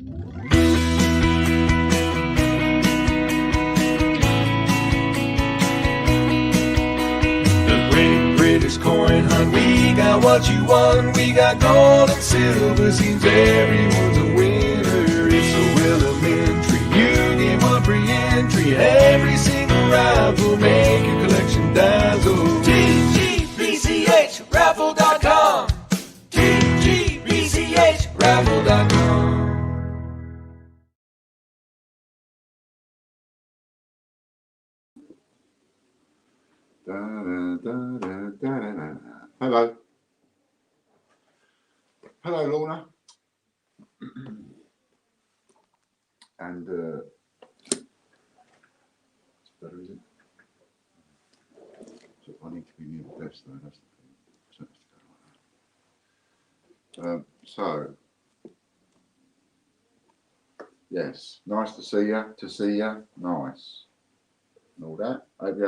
The Great British Coin Hunt, we got what you want. We got gold and silver, seems everyone's a winner. It's so elementary, you get one free entry. Every single raffle, make your collection dazzle. TGBCHraffle.com, TGBCHraffle.com. Hello. Hello, Lorna. And it's better, is it? So I need to be near the desk though, that's the thing. So yes, nice to see you. Nice. And all that. I hope you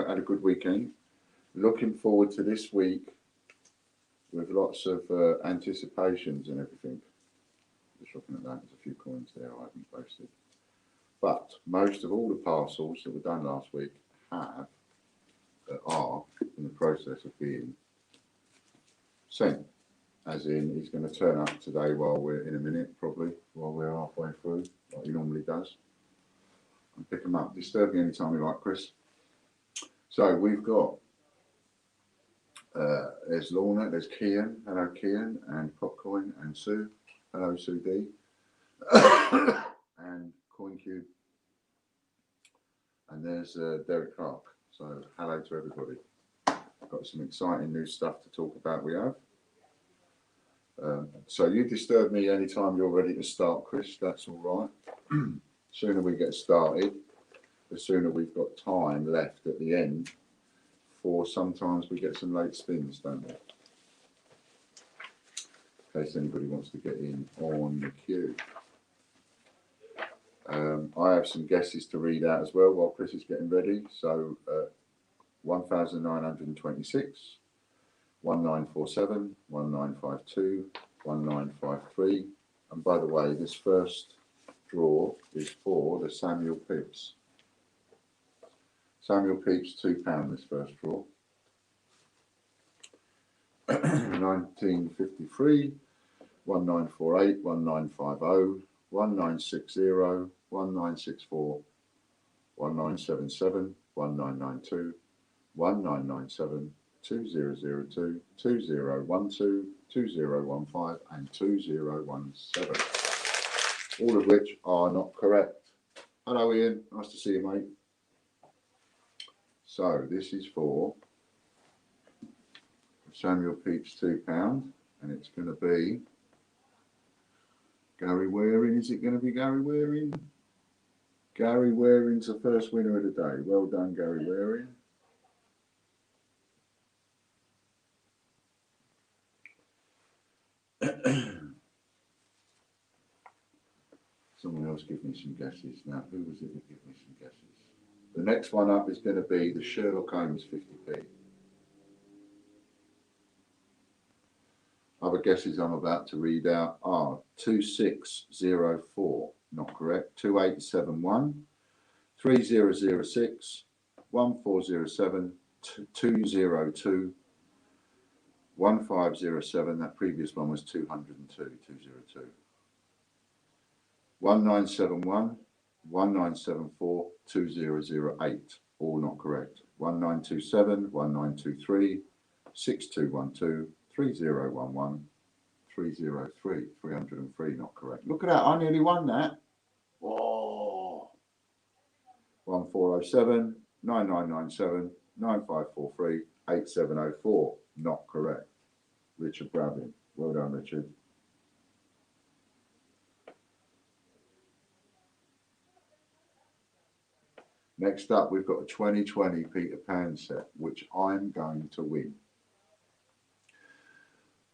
had a good weekend. Looking forward to this week with lots of anticipations and everything. Just looking at that, there's a few coins there I haven't posted. But most of all the parcels that were done last week are in the process of being sent. As in, he's going to turn up today while we're in a minute, probably, while we're halfway through, like he normally does. And pick them up. Disturb me anytime you like, Chris. So we've got, there's Lorna, there's Kian, hello Kian, and Popcoin, and Sue, hello Sue D, and CoinCube, and there's Derek Clark. So hello to everybody. Got some exciting new stuff to talk about, we have. So you disturb me anytime you're ready to start, Chris, that's all right. Sooner we get started, the sooner we've got time left at the end, for sometimes we get some late spins, don't we? In case anybody wants to get in on the queue. I have some guesses to read out as well while Chris is getting ready. So 1926, 1947, 1952, 1953. And by the way, this first draw is for the Samuel Pepys. Samuel Pepys, £2 this first draw. 1953, 1948, 1950, 1960, 1964, 1977, 1992, 1997, 2002, 2012, 2015, and 2017. All of which are not correct. Hello Ian, nice to see you, mate. So this is for Samuel Pepys, £2, and it's going to be Gary Waring. Is it going to be Gary Waring? Gary Waring's the first winner of the day. Well done, Gary Waring. Someone else give me some guesses. Now, who was it that gave me some guesses? The next one up is going to be the Sherlock Holmes 50p. Other guesses I'm about to read out are 2604, not correct, 2871, 3006, 1407, 202, 1507, that previous one was 202, 202. 1971, 1974, 2008, all not correct. 1927, 1923, 6212, 3011, 303, 303, not correct. Look at that, I nearly won that. Oh. 1407, 9997, 9543, 8704, not correct. Richard Brabin, well done, Richard. Next up, we've got a 2020 Peter Pan set, which I'm going to win.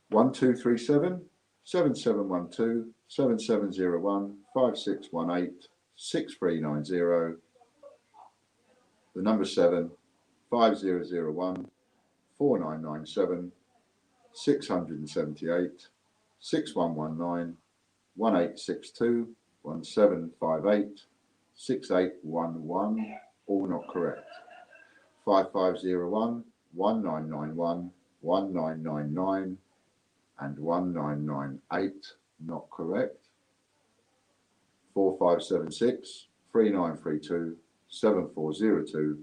1237, 7712, 7701, 5618, 6390, the number 7, 5001, 4997, 678, 6119, 1862 1758 6811, all not correct. 5501 1991 1999 and 1998, not correct. 4576 3932 7402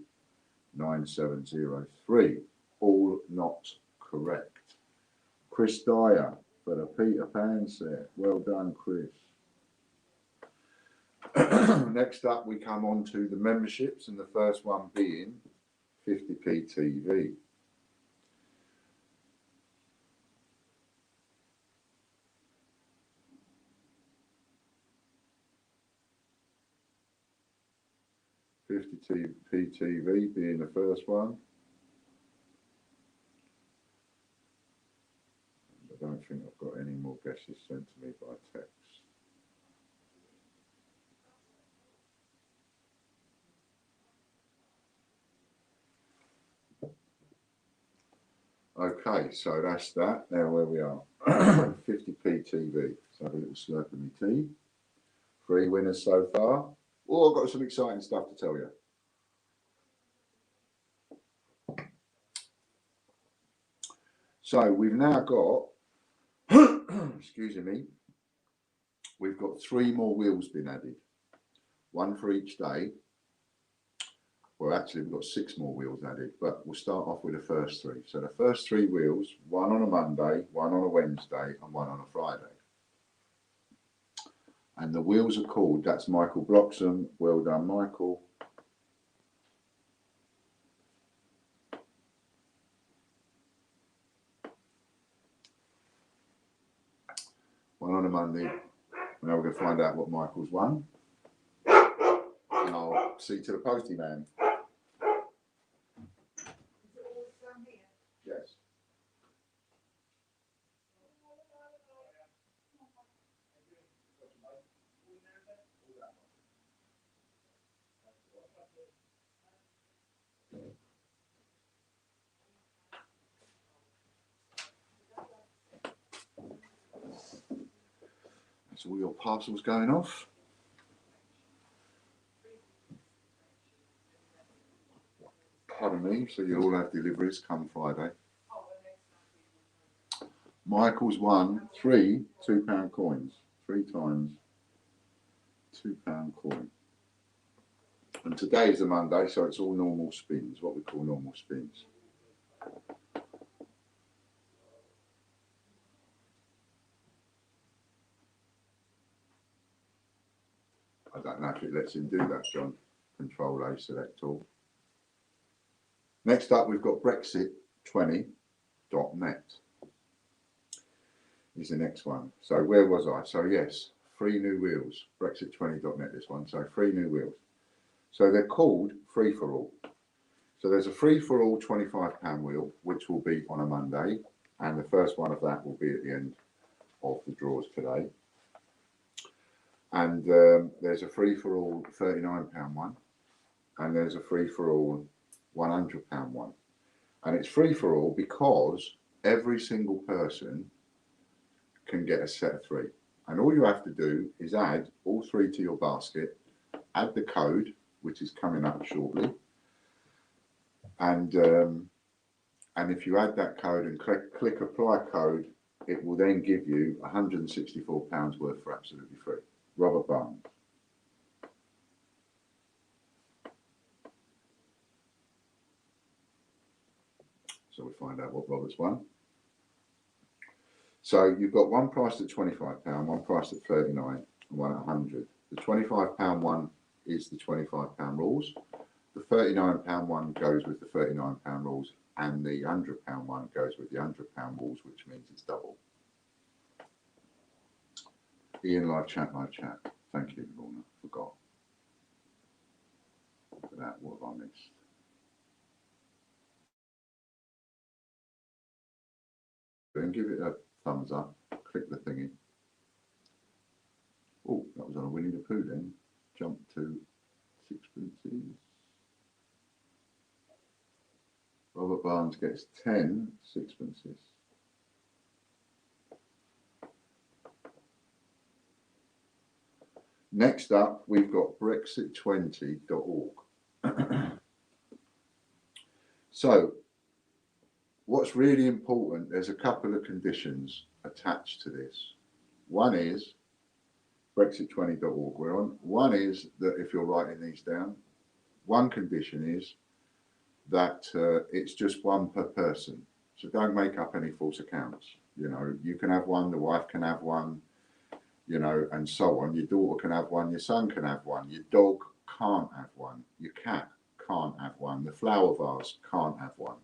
9703, all not correct. Chris Dyer for the Peter Pan set. Well done, Chris. Next up, we come on to the memberships, and the first one being 50p TV. TV being the first one. I don't think I've got any more guesses sent to me by text. Okay, so that's that. Now where we are. 50p TV. Let's have a little slurp of my tea. 3 winners so far. Oh, I've got some exciting stuff to tell you. So we've now got, excuse me, we've got 3 more wheels been added. 1 for each day. Well, actually, we've got 6 more wheels added, but we'll start off with the first 3. So the first 3 wheels, 1 on a Monday, 1 on a Wednesday, and 1 on a Friday. And the wheels are called, that's Michael Bloxham. Well done, Michael. One on a Monday. Now we're going to find out what Michael's won. And I'll see to the postie man. Yes. So all your parcels going off. Pardon me, so you'll all have deliveries come Friday. Michael's won 3 £2 coins. 3 times £2 coin. And today is a Monday, so it's all normal spins, what we call normal spins. I don't know if it lets him do that, John. Control A, select all. Next up, we've got Brexit20.net is the next one. So where was I? So yes, 3 new wheels. Brexit20.net, this one. So 3 new wheels. So they're called Free for All. So there's a Free for All £25 wheel, which will be on a Monday. And the first one of that will be at the end of the draws today. And there's a Free for All £39 one. And there's a Free for All £100 one. And it's free for all because every single person can get a set of 3. And all you have to do is add all 3 to your basket, add the code, which is coming up shortly. And if you add that code and click apply code, it will then give you £164 worth for absolutely free. Robert Barnes. So we find out what Robert's won. So you've got one priced at £25, one priced at £39, and one at £100. The £25 one is the £25 rules. The £39 one goes with the £39 rules, and the £100 one goes with the £100 rules, which means it's double. Ian, live chat, live chat. Thank you, Lorna. Forgot. For that, what have I missed? Then give it a thumbs up, click the thingy. Oh, that was on a Winnie the Pooh then. Jump to sixpences. Robert Barnes gets 10 sixpences. Next up, we've got Brexit20.org. So, what's really important, there's a couple of conditions attached to this. One is Brexit20.org we're on. One is that if you're writing these down, one condition is that it's just one per person. So don't make up any false accounts. You know, you can have one, the wife can have one, you know, and so on. Your daughter can have one, your son can have one, your dog can't have one, your cat can't have one, the flower vase can't have one.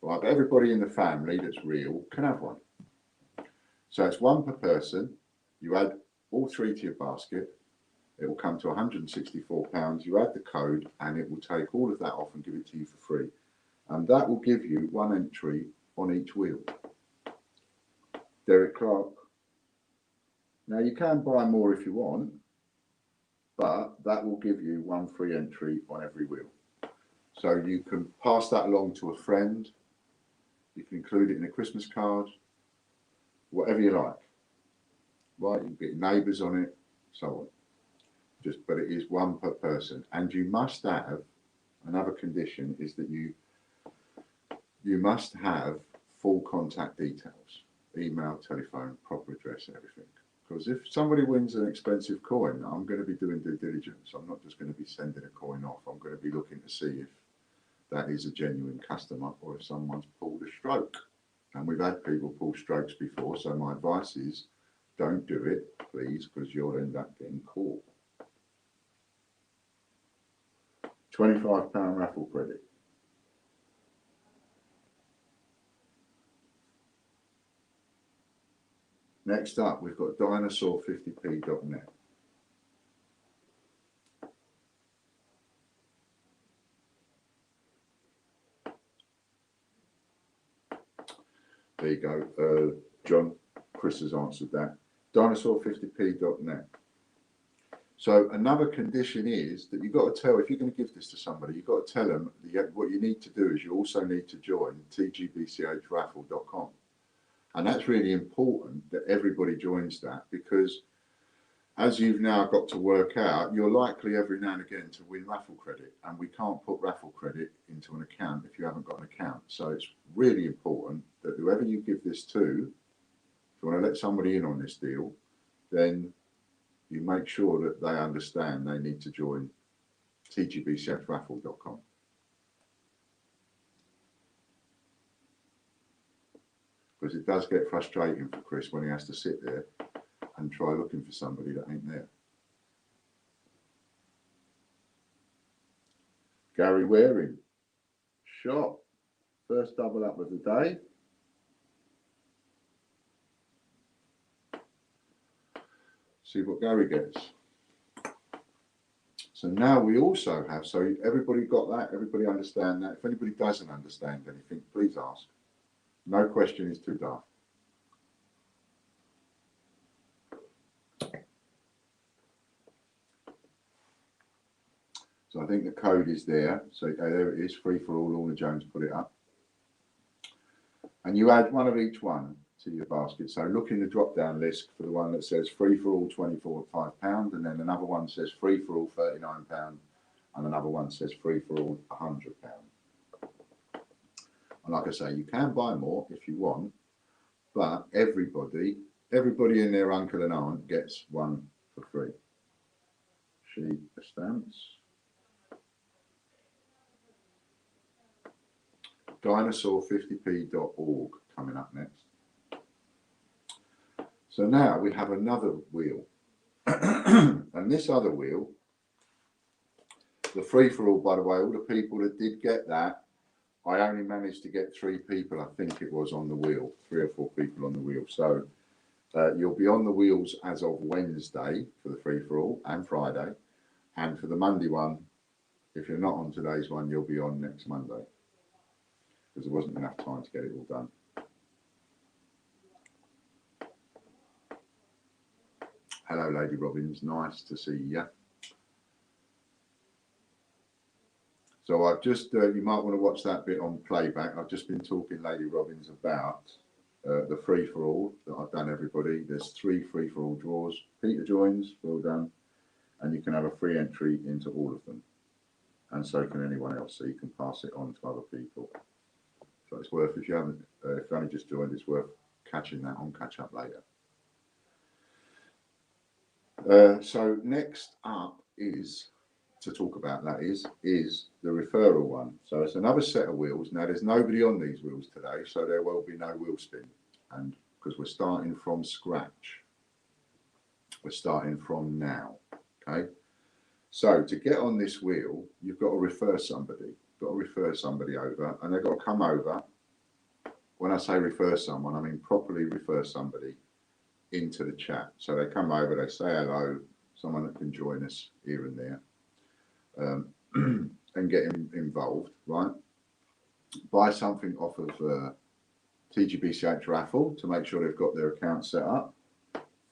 Right, but everybody in the family that's real can have one. So it's one per person. You add all three to your basket. It will come to £164. You add the code and it will take all of that off and give it to you for free. And that will give you one entry on each wheel. Derek Clark. Now you can buy more if you want, but that will give you one free entry on every wheel. So you can pass that along to a friend. You can include it in a Christmas card, whatever you like. Right, you can get your neighbours on it, so on. But it is one per person, and you must have, another condition is that you must have full contact details, email, telephone, proper address, everything. Because if somebody wins an expensive coin, I'm going to be doing due diligence. I'm not just going to be sending a coin off. I'm going to be looking to see if that is a genuine customer or if someone's pulled a stroke. And we've had people pull strokes before, so my advice is don't do it, please, because you'll end up getting caught. £25 raffle credit. Next up, we've got dinosaur50p.net. There you go. John, Chris has answered that. Dinosaur50p.net. So another condition is that you've got to tell, if you're going to give this to somebody, you've got to tell them that what you need to do is you also need to join tgbchraffle.com. And that's really important that everybody joins that, because as you've now got to work out, you're likely every now and again to win raffle credit, and we can't put raffle credit into an account if you haven't got an account. So it's really important that whoever you give this to, if you want to let somebody in on this deal, then you make sure that they understand they need to join tgbchraffle.com. Because it does get frustrating for Chris when he has to sit there and try looking for somebody that ain't there. Gary Waring, shot, first double up of the day. See what Gary gets. So now we also have, so everybody got that, everybody understand that. If anybody doesn't understand anything, please ask. No question is too daft. So I think the code is there. So there it is, free for all. Lorna Jones put it up. And you add one of each one to your basket. So look in the drop-down list for the one that says free for all £24, and then another one says free for all £39, and another one says free for all £100. And like I say, you can buy more if you want, but everybody and their uncle and aunt gets one for free. Sheet of stamps. Dinosaur50p.org coming up next. So now we have another wheel. And this other wheel, the free for all, by the way, all the people that did get that, I only managed to get 3 people, I think it was, on the wheel, 3 or 4 people on the wheel. So you'll be on the wheels as of Wednesday for the free for all, and Friday. And for the Monday one, if you're not on today's one, you'll be on next Monday, because there wasn't enough time to get it all done. Hello, Lady Robbins. Nice to see you. So I've just, you might want to watch that bit on playback. I've just been talking, Lady Robbins, about the free-for-all that I've done, everybody. There's 3 free-for-all draws. Peter joins, well done. and you can have a free entry into all of them, and so can anyone else. So you can pass it on to other people. So it's worth, if you haven't, if you only just joined, it's worth catching that on Catch Up Later. So next up is to talk about that is the referral one. So it's another set of wheels. Now there's nobody on these wheels today, so there will be no wheel spin, and because we're starting from scratch, we're starting from now. Okay. So to get on this wheel, you've got to refer somebody. You've got to refer somebody over, and they've got to come over. When I say refer someone, I mean properly refer somebody into the chat. So they come over, they say hello, someone that can join us here and there, and get involved, right? Buy something off of TGBCH raffle to make sure they've got their account set up.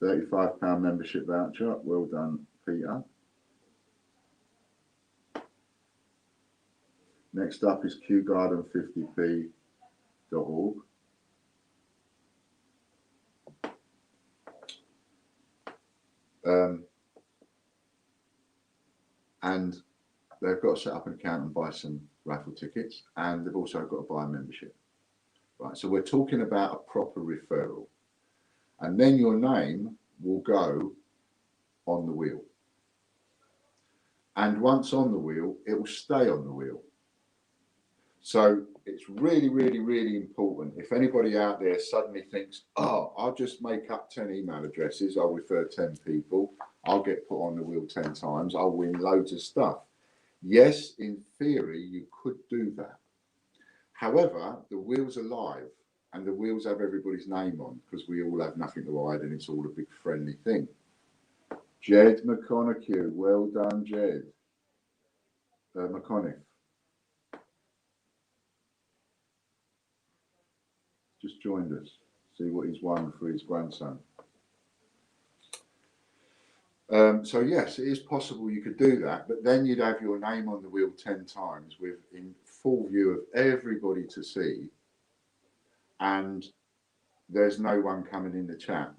£35 membership voucher. Well done, Peter. Next up is qgarden50p.org. And they've got to set up an account and buy some raffle tickets, and they've also got to buy a membership. Right, so we're talking about a proper referral, and then your name will go on the wheel. And once on the wheel, it will stay on the wheel. So it's really, really, really important. If anybody out there suddenly thinks, oh, I'll just make up 10 email addresses, I'll refer 10 people, I'll get put on the wheel 10 times, I'll win loads of stuff. Yes, in theory, you could do that. However, the wheels are live, and the wheels have everybody's name on, because we all have nothing to hide, and it's all a big friendly thing. Jed McConaughey, well done, Jed. McConaughey. Just joined us. See what he's won for his grandson. So yes, it is possible you could do that, but then you'd have your name on the wheel 10 times with in full view of everybody to see, and there's no one coming in the chat.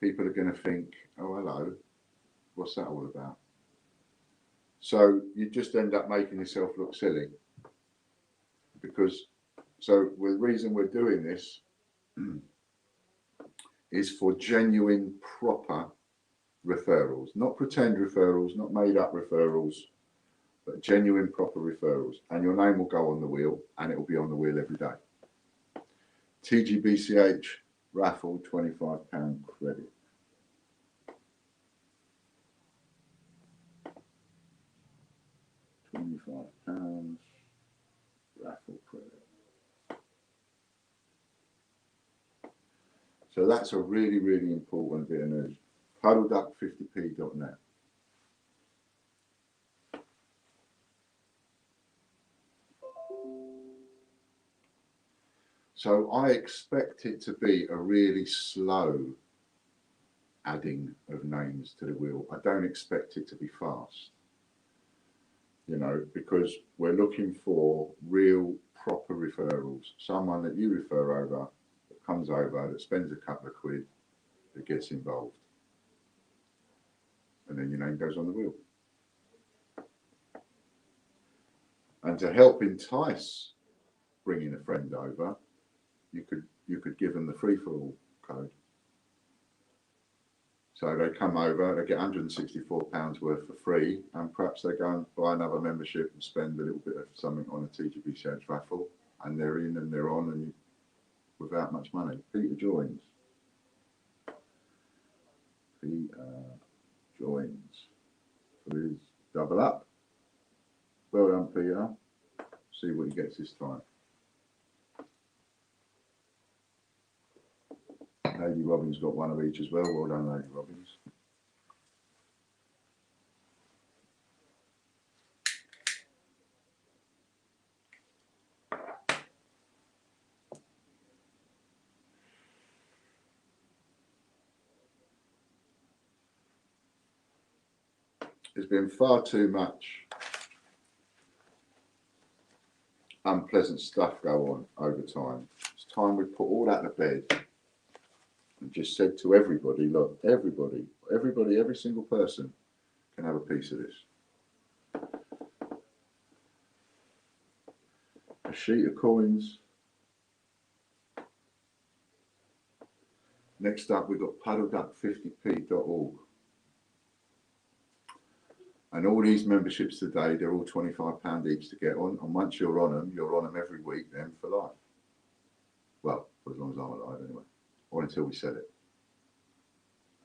People are going to think, oh, hello, what's that all about? So you just end up making yourself look silly, because so the reason we're doing this is for genuine, proper referrals, not pretend referrals, not made up referrals, but genuine, proper referrals. And your name will go on the wheel, and it will be on the wheel every day. TGBCH raffle, £25 credit. £25 raffle credit. So that's a really, really important bit of news. Puddleduck50p.net. So I expect it to be a really slow adding of names to the wheel. I don't expect it to be fast, you know, because we're looking for real proper referrals. Someone that you refer over, that comes over, that spends a couple of quid, that gets involved. And then your name goes on the wheel. And to help entice bringing a friend over, you could give them the free-for-all code. So they come over, they get £164 worth for free, and perhaps they go and buy another membership and spend a little bit of something on a TGBCH raffle, and they're in and they're on, and without much money. Peter joins. Peter joins for his double up. Well done, Peter. See what he gets this time. Lady Robin's got one of each as well. Well done, Lady Robbins. There's been far too much unpleasant stuff go on over time. It's time we put all that to bed and just said to everybody, look, everybody, every single person, can have a piece of this. A sheet of coins. Next up, we've got puddleduck50p.org. And all these memberships today, they're all £25 each to get on. And once you're on them every week then for life. Well, for as long as I'm alive anyway, or until we sell it.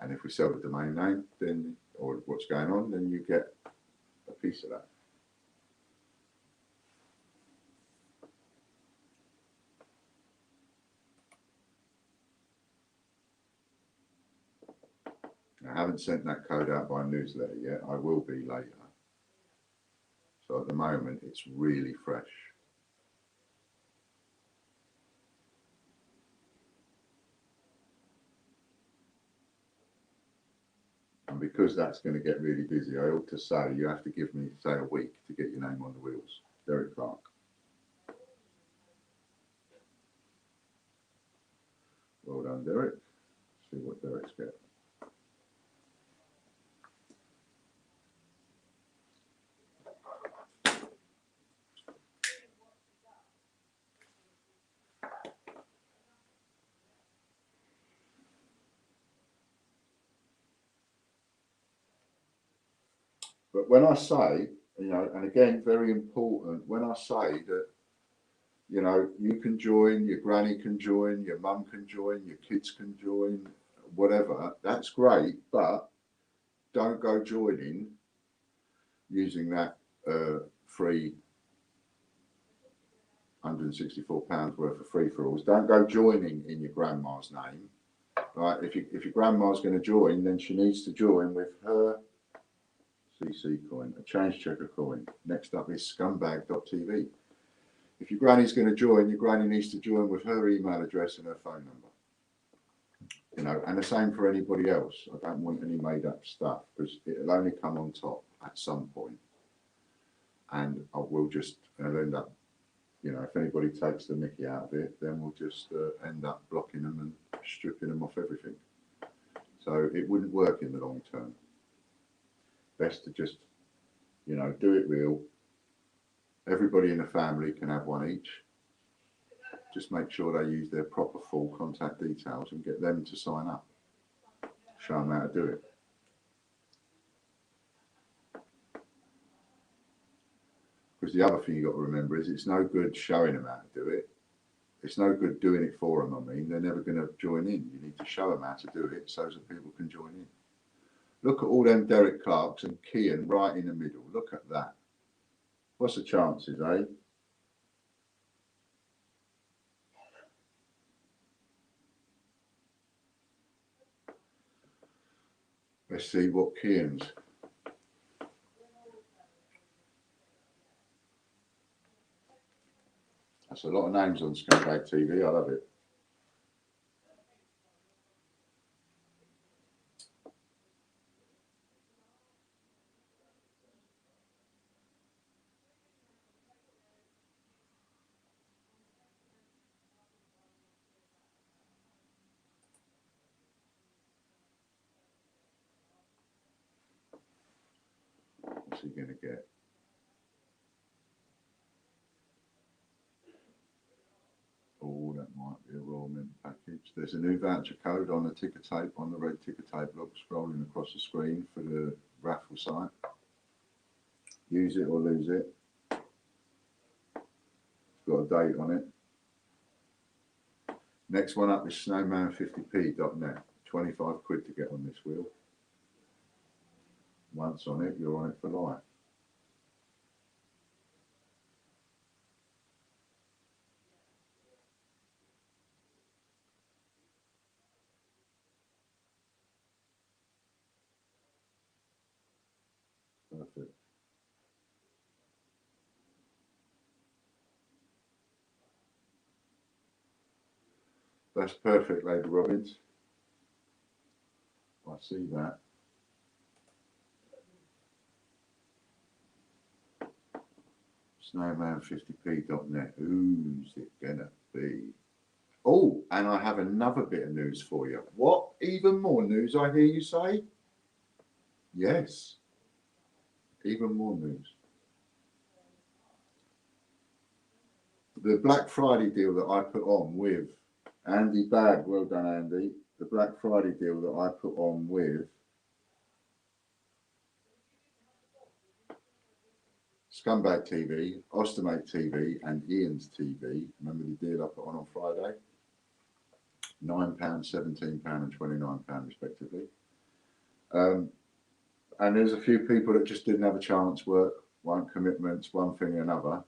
And if we sell the domain name, then, or what's going on, then you get a piece of that. I haven't sent that code out by newsletter yet. I will be later. So at the moment, it's really fresh. And because that's going to get really busy, I ought to say you have to give me, say, a week to get your name on the wheels. Derek Clark. Well done, Derek. See what Derek's got. But when I say, you know, and again, very important, when I say that, you know, you can join, your granny can join, your mum can join, your kids can join, whatever, that's great, but don't go joining using that free £164 worth of free-for-alls. Don't go joining in your grandma's name. Right? If your grandma's going to join, then she needs to join with her CC coin, a change checker coin. Next up is scumbag.tv. If your granny's going to join, your granny needs to join with her email address and her phone number. You know, and the same for anybody else. I don't want any made up stuff because it'll only come on top at some point. And I will just, I'll end up, you know, if anybody takes the mickey out of it, then we'll just end up blocking them and stripping them off everything. So it wouldn't work in the long term. Best to just, you know, do it real. Everybody in the family can have one each. Just make sure they use their proper full contact details and get them to sign up. Show them how to do it. Because the other thing you've got to remember is it's no good showing them how to do it. It's no good doing it for them. I mean, they're never going to join in. You need to show them how to do it so that people can join in. Look at all them Derek Clarks and Kian right in the middle. Look at that. What's the chances, eh? Let's see what Kian's. That's a lot of names on Scumbag TV. I love it. What's he going to get? Oh, that might be a Royal Mint package. There's a new voucher code on the ticker tape, on the red ticker tape look, scrolling across the screen for the raffle site. Use it or lose it. It's got a date on it. Next one up is snowman50p.net. 25 quid to get on this wheel. Once on it, you're on it for life. Perfect. That's perfect, Lady Robbins. I see that. Snowman50p.net. Who's it gonna be? Oh, and I have another bit of news for you. What? Even more news, I hear you say? Yes. Even more news. The Black Friday deal that I put on with Andy Bad, well done, Andy. The Black Friday deal that I put on with Scumbag TV, Ostomate TV, and Ian's TV. Remember the deal I put on Friday? £9, £17, and £29 respectively. And there's a few people that just didn't have a chance, work, one commitments, one thing or another.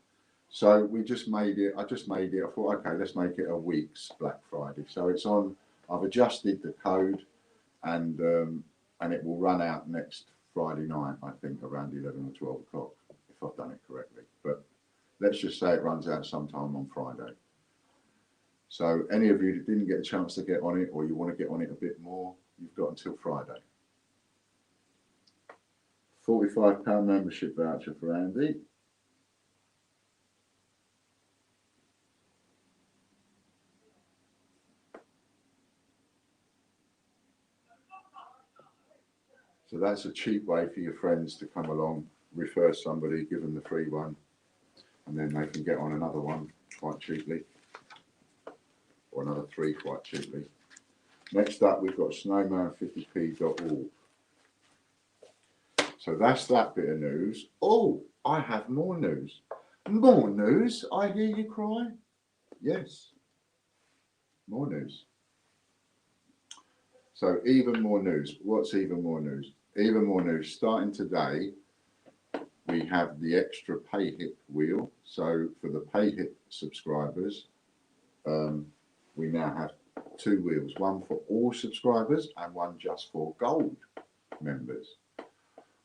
So we just made it, I thought, okay, let's make it a week's Black Friday. So it's on, I've adjusted the code and it will run out next Friday night, I think around 11 or 12 o'clock, if I've done it correctly. But let's just say it runs out sometime on Friday. So any of you that didn't get a chance to get on it or you want to get on it a bit more, you've got until Friday. £45 membership voucher for Andy. So that's a cheap way for your friends to come along, refer somebody, give them the free one, and then they can get on another one quite cheaply, or another 3 quite cheaply. Next up, we've got snowman50p.org. So that's that bit of news. Oh, I have more news. More news, I hear you cry. Yes, more news. So even more news. What's even more news? Even more news. Starting today, we have the extra PayHip wheel. So for the PayHip subscribers, we now have 2 wheels, one for all subscribers and one just for gold members,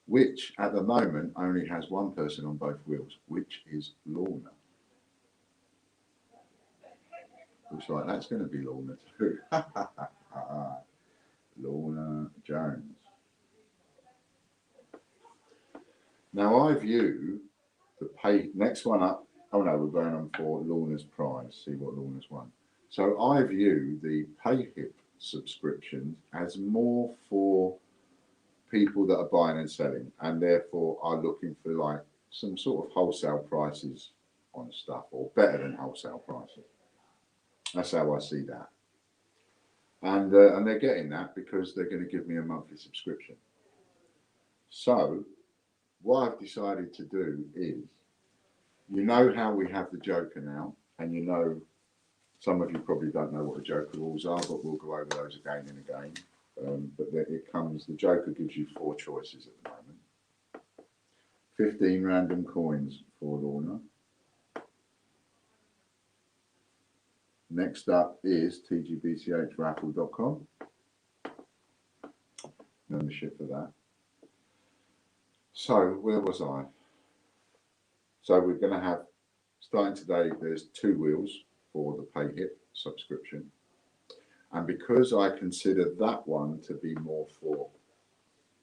which at the moment only has one person on both wheels, which is Lorna. Looks like that's going to be Lorna too. Lorna Jones. Now I view the next one up. Oh no, we're going on for Lorna's prize. See what Lorna's won. So I view the PayHip subscriptions as more for people that are buying and selling, and therefore are looking for like some sort of wholesale prices on stuff, or better than wholesale prices. That's how I see that. And they're getting that because they're going to give me a monthly subscription. So what I've decided to do is, you know how we have the Joker now, and you know, some of you probably don't know what the Joker rules are, but we'll go over those again and again. But it comes, the Joker gives you 4 choices at the moment. 15 random coins for Lorna. Next up is tgbchraffle.com. Membership for that. So where was I? So we're going to have, starting today, there's 2 wheels for the PayHip subscription. And because I consider that one to be more for,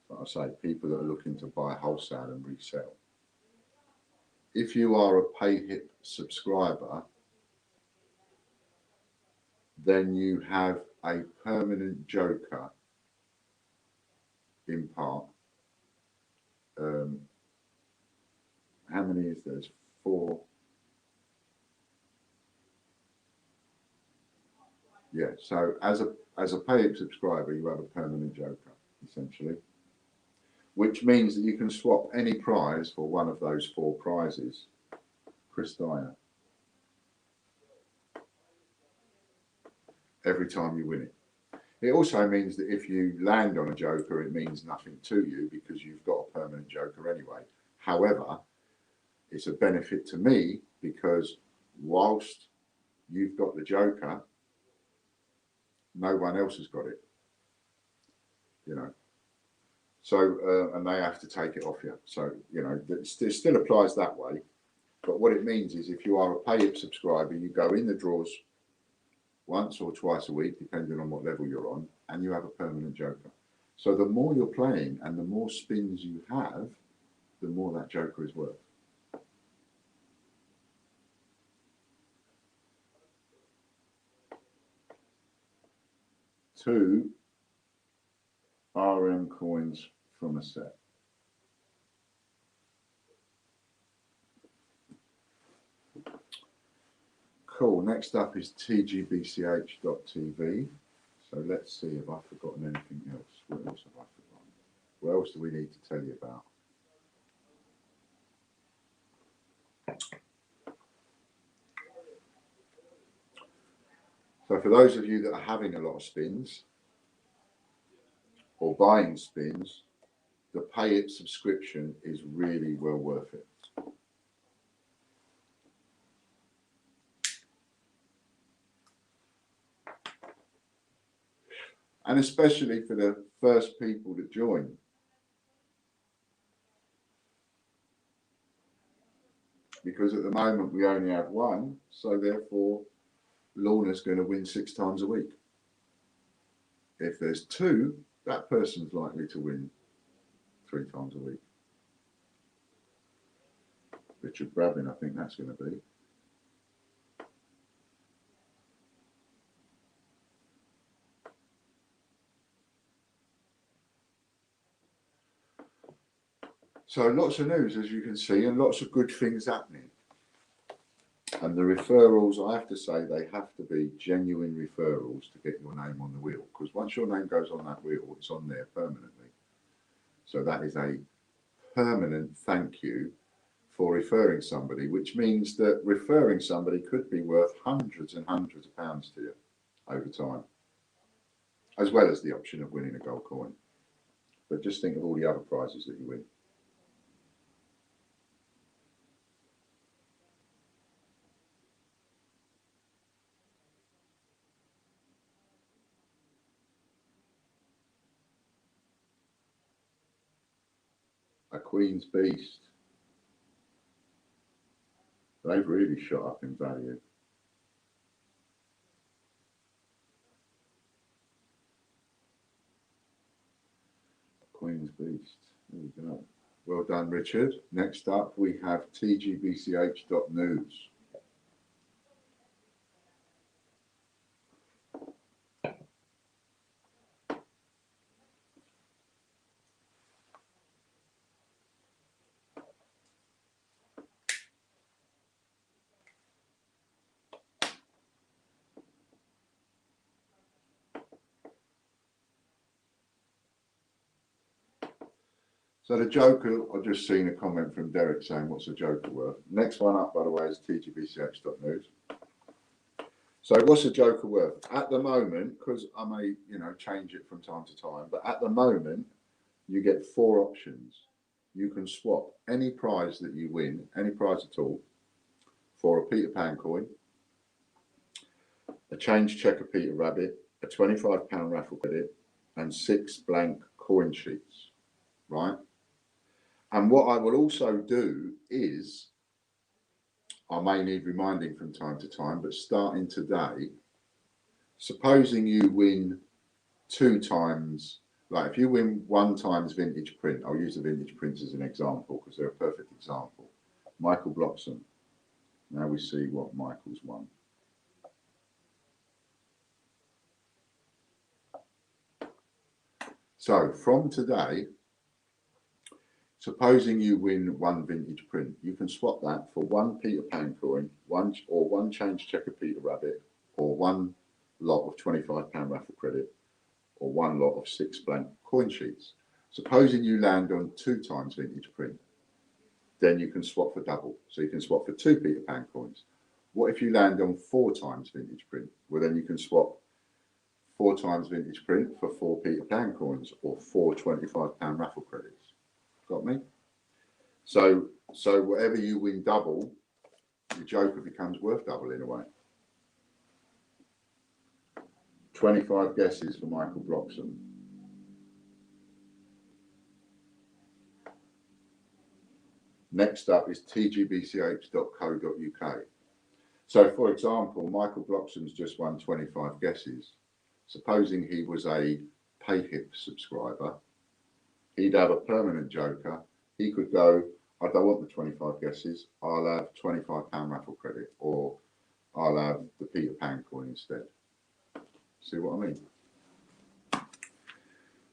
like I say, people that are looking to buy wholesale and resell. If you are a PayHip subscriber, then you have a permanent Joker in part. How many is there? 4. Yeah, so as a PayHip subscriber, you have a permanent Joker, essentially. Which means that you can swap any prize for one of those 4 prizes. Chris Dyer. Every time you win it. It also means that if you land on a Joker, it means nothing to you because you've got a permanent Joker anyway. However, it's a benefit to me because whilst you've got the Joker, no one else has got it. You know. So, and they have to take it off you. So, you know, it still applies that way. But what it means is if you are a PayHip subscriber, you go in the draws once or twice a week, depending on what level you're on, and you have a permanent Joker. So the more you're playing and the more spins you have, the more that Joker is worth. Two RM coins from a set. cool. Next up is tgbch.tv. So let's see if I've forgotten anything else. What else have I forgotten? What else do we need to tell you about? So for those of you that are having a lot of spins or buying spins, the Pay It subscription is really well worth it. And especially for the first people that join. Because at the moment we only have one, so therefore Lorna's going to win 6 times a week. If there's 2, that person's likely to win 3 times a week. Richard Bradlin, I think that's going to be. So lots of news, as you can see, and lots of good things happening. And the referrals, I have to say, they have to be genuine referrals to get your name on the wheel. Because once your name goes on that wheel, it's on there permanently. So that is a permanent thank you for referring somebody, which means that referring somebody could be worth hundreds and hundreds of pounds to you over time, as well as the option of winning a gold coin. But just think of all the other prizes that you win. A Queen's Beast. They've really shot up in value. Queen's Beast. There we go. Well done, Richard. Next up, we have tgbch.news. So the Joker, I've just seen a comment from Derek saying, what's a Joker worth? Next one up, by the way, is tgbch.news. So what's a Joker worth? At the moment, because I may, change it from time to time, but at the moment, you get 4 options. You can swap any prize that you win, any prize at all, for a Peter Pan coin, a change checker Peter Rabbit, a £25 raffle credit, and 6 blank coin sheets, right? And what I will also do is, I may need reminding from time to time, but starting today, supposing you win 2 times, like if you win 1 times vintage print, I'll use the vintage prints as an example because they're a perfect example. Michael Bloxham. Now we see what Michael's won. So from today, supposing you win 1 vintage print, you can swap that for 1 Peter Pan coin, 1 change checker Peter Rabbit, or 1 lot of £25 raffle credit, or 1 lot of 6 blank coin sheets. Supposing you land on 2 times vintage print, then you can swap for double. So you can swap for 2 Peter Pan coins. What if you land on 4 times vintage print? Well, then you can swap 4 times vintage print for 4 Peter Pan coins or 4 £25 raffle credits. Got me? So whatever you win double, the Joker becomes worth double in a way. 25 guesses for Michael Bloxham. Next up is tgbch.co.uk. So for example, Michael Bloxham's just won 25 guesses. Supposing he was a PayHip subscriber, he'd have a permanent Joker. He could go, I don't want the 25 guesses, I'll have £25 raffle credit, or I'll have the Peter Pan coin instead. See what I mean?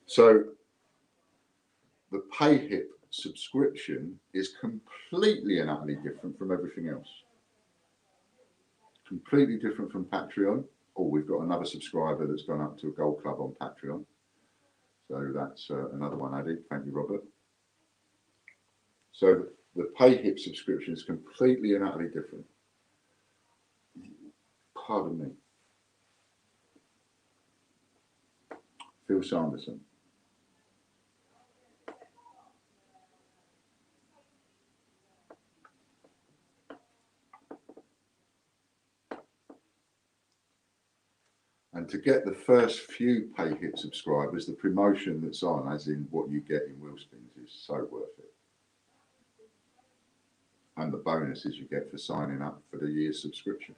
So the PayHip subscription is completely and utterly different from everything else. completely different from Patreon. Oh, we've got another subscriber that's gone up to a gold club on Patreon. So that's another one added. Thank you, Robert. So the PayHip subscription is completely and utterly different. Pardon me. Phil Sanderson. And to get the first few PayHip subscribers, the promotion that's on, as in what you get in Wheelspins, is so worth it. And the bonuses you get for signing up for the year's subscription,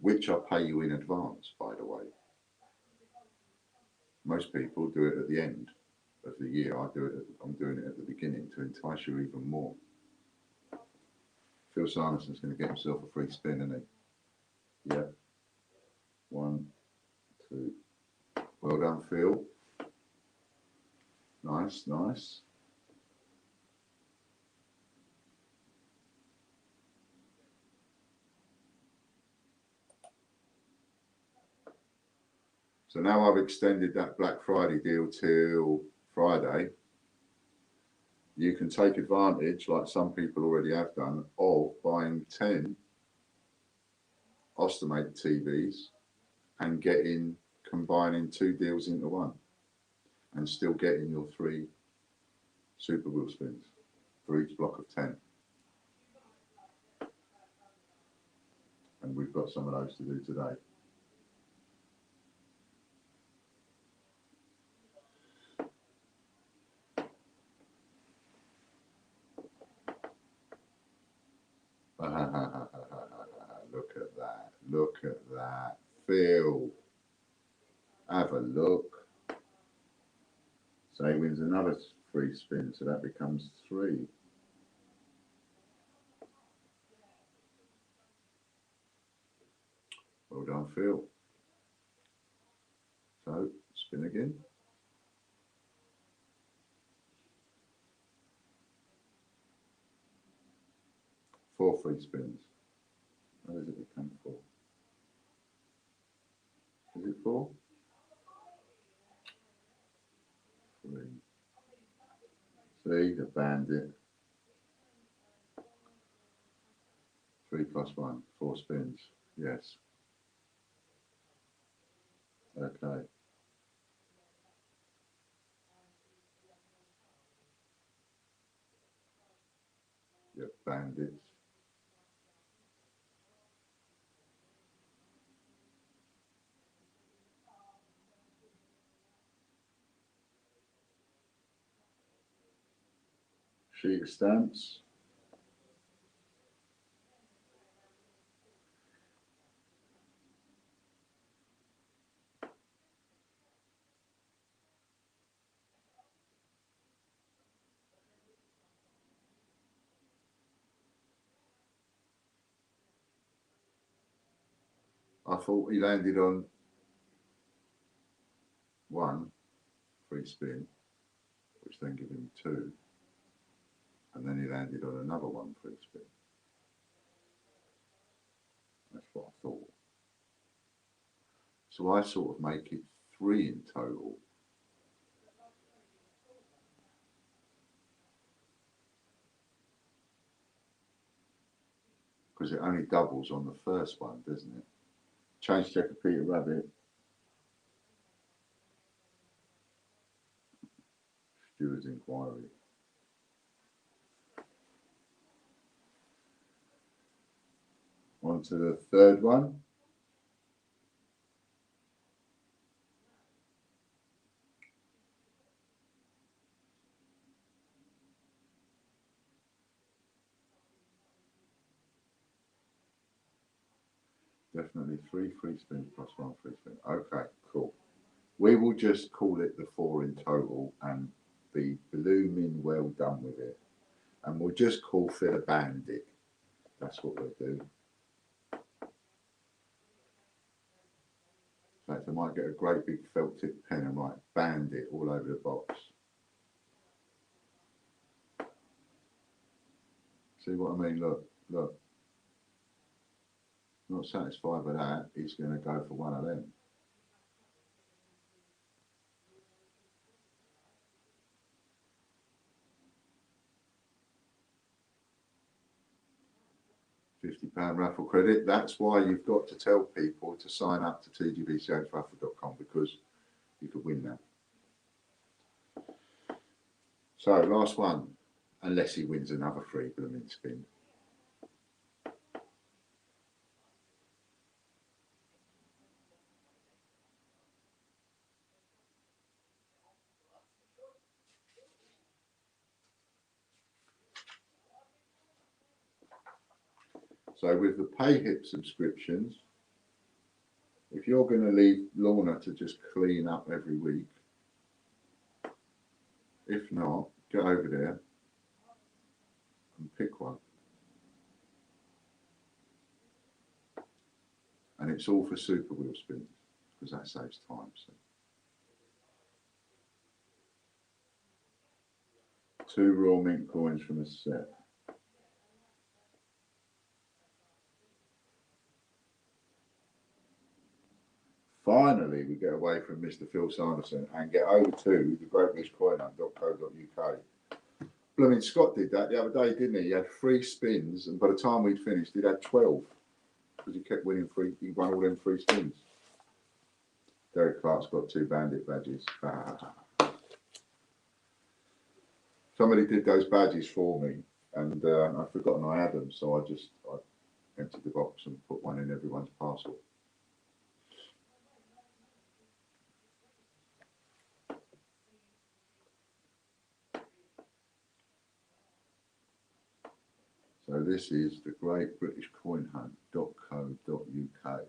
which I pay you in advance, by the way. Most people do it at the end of the year. I'm doing it at the beginning to entice you even more. Phil Sanderson's going to get himself a free spin, isn't he? Yeah. 1, 2. Well done, Phil. Nice, nice. So now I've extended that Black Friday deal till Friday. You can take advantage, like some people already have done, of buying 10 Ostomate TVs and combining 2 deals into one, and still getting your 3 Super Wheelspins for each block of 10. And we've got some of those to do today. Look at that. Look at that. Phil. Have a look. So he wins another free spin, so that becomes 3. Well done, Phil. So, spin again. 4 free spins. How does it become 4? Is it 4? 3. See, the bandit. 3 plus 1, 4 spins. Yes. Okay. Yep, bandits. Sheet of stamps. I thought he landed on 1 free spin, which then gave him 2. And then he landed on another 1 free spin. That's what I thought. So I sort of make it 3 in total. Because it only doubles on the first one, doesn't it? Change checker Peter Rabbit. Steward's inquiry. On to the third one. Definitely 3 free spins plus 1 free spin. Okay, cool. We will just call it the 4 in total and be blooming well done with it. And we'll just call Phil a bandit. That's what we'll do. In fact, I might get a great big felt tip pen and write bandit all over the box. See what I mean? Look, look. not satisfied with that, he's going to go for one of them. £50 raffle credit. That's why you've got to tell people to sign up to tgbchraffle.com, because you could win that. So last one, unless he wins another free blooming spin. So with the PayHip subscriptions, if you're going to leave Lorna to just clean up every week, if not, get over there and pick one. And it's all for Super Wheel spins, because that saves time. So. 2 raw mint coins from a set. Finally, we get away from Mr. Phil Sanderson and get over to the greatbritish.co.uk. Blooming Scott did that the other day, didn't he? He had 3 spins, and by the time we'd finished, he'd had 12, because he kept winning free. He won all them 3 spins. Derek Clark's got 2 bandit badges. Somebody did those badges for me, and I'd forgotten I had them, so I emptied the box and put one in everyone's parcel. So this is the greatbritishcoinhunt.co.uk.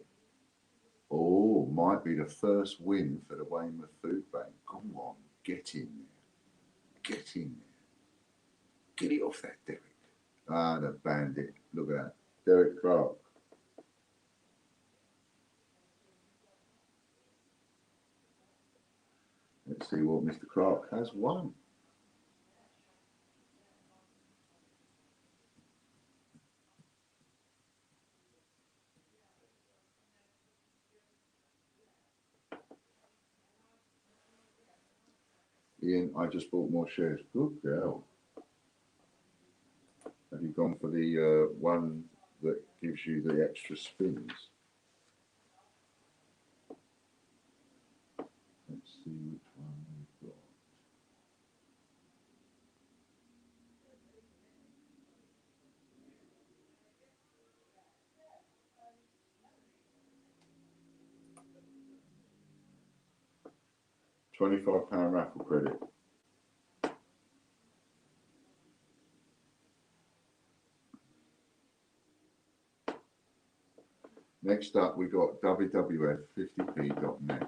Oh, might be the first win for the Weymouth Food Bank. Come on, get in there. Get in there. Get it off that Derek. Ah, the bandit. Look at that. Derek Clark. Let's see what Mr. Clark has won. Ian, I just bought more shares. Good girl. Have you gone for the one that gives you the extra spins? Let's see which one we've got. £25 raffle credit. Next up, we got WWF50p.net.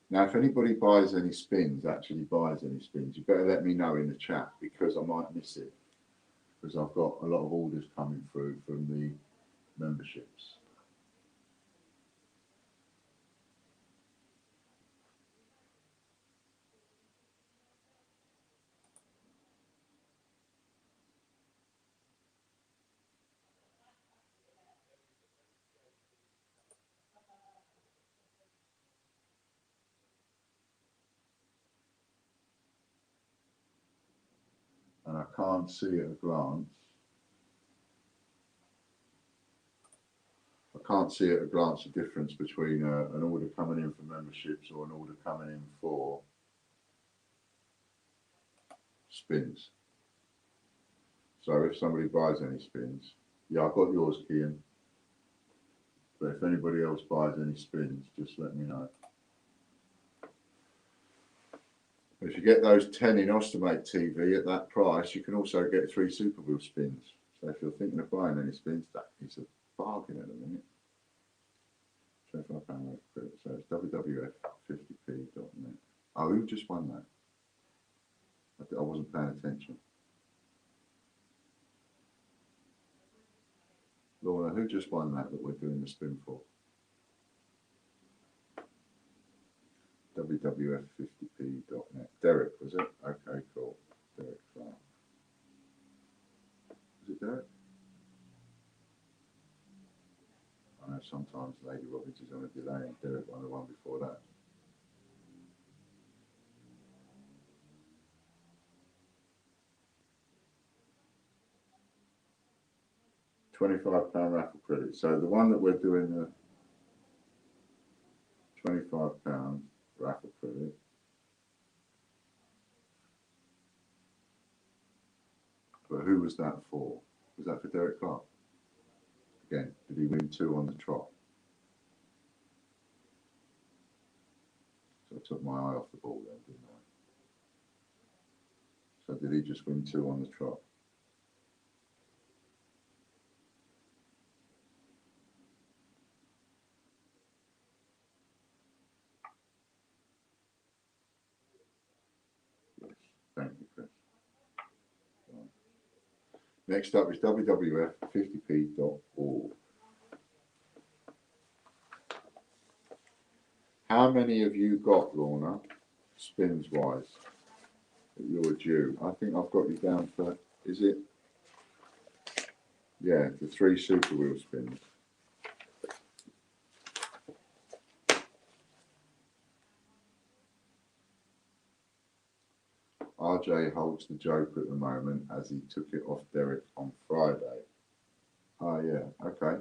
Now, if anybody buys any spins, you better let me know in the chat, because I might miss it, because I've got a lot of orders coming through from the memberships. And I can't see at a glance. I can't see at a glance the difference between an order coming in for memberships or an order coming in for spins. So if somebody buys any spins, yeah, I've got yours, Kian. But if anybody else buys any spins, just let me know. If you get those 10 in Ostomate TV at that price, you can also get 3 Super Wheel spins. So if you're thinking of buying any spins, that is a bargain at the minute. £25 credit. So it's WWF50p.net. Oh, who just won that? I wasn't paying attention. Laura, who just won that we're doing the spin for? WWF50p.net. Derek, was it? Okay, cool. Derek Clark. Was it Derek? I know sometimes Lady Robbins is on a delay and Derek on the one before that. £25 raffle credit. So the one that we're doing the £25 raffle credit. But who was that for? Was that for Derek Clark? Again, did he win 2 on the trot? So I took my eye off the ball then, didn't I? So did he just win 2 on the trot? Yes. Thank you, Chris. Right. Next up is WWF50p.org. How many have you got, Lorna, spins wise, that you're due? I think I've got you down for, is it? Yeah, the 3 super wheel spins. RJ holds the Joker at the moment as he took it off Derek on Friday. Oh, yeah, okay.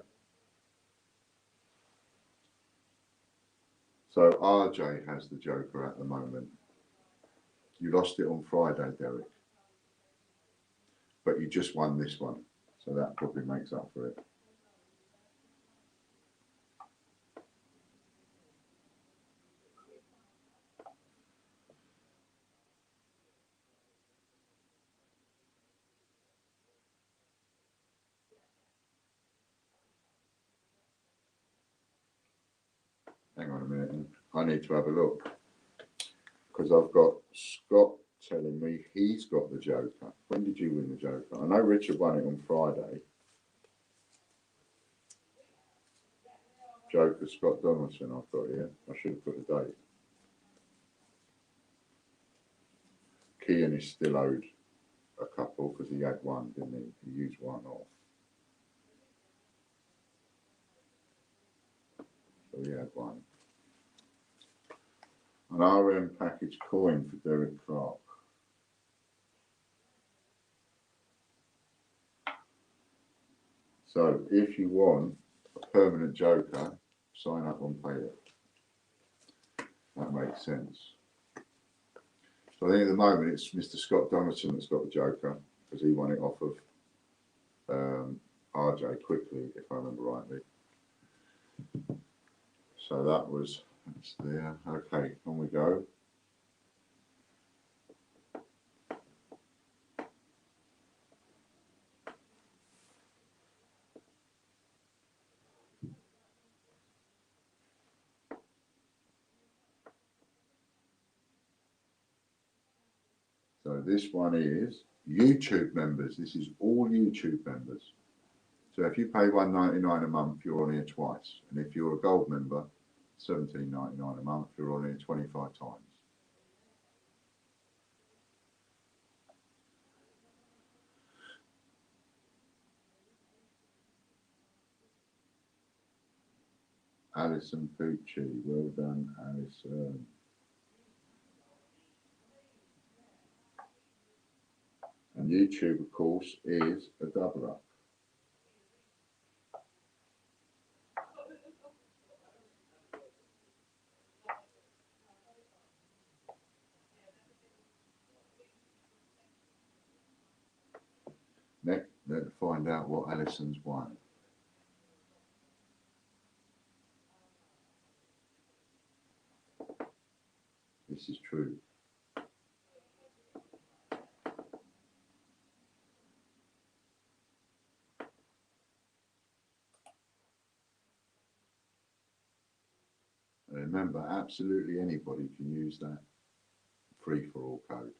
So RJ has the Joker at the moment. You lost it on Friday, Derek. But you just won this one. So that probably makes up for it. Hang on a minute. I need to have a look. Because I've got Scott telling me he's got the Joker. When did you win the Joker? I know Richard won it on Friday. Joker Scott Donaldson I've got here. I should have put the date. Kean is still owed a couple because he had one, didn't he? He used one off. So he had one. An RM package coin for Derek Clark. So if you want a permanent Joker, sign up on PayPal. That makes sense. So I think at the moment it's Mr. Scott Donaldson that's got the Joker because he won it off of RJ quickly, if I remember rightly. So that's there. Okay, on we go. So this one is YouTube members. This is all YouTube members. So if you pay $1.99 a month, you're on here twice. And if you're a gold member, $17.99 a month, you're on here 25 times. Alison Pucci, well done, Alison. And YouTube, of course, is a double up. Next, let's find out what Alison's won. This is true. And remember, absolutely anybody can use that free-for-all code.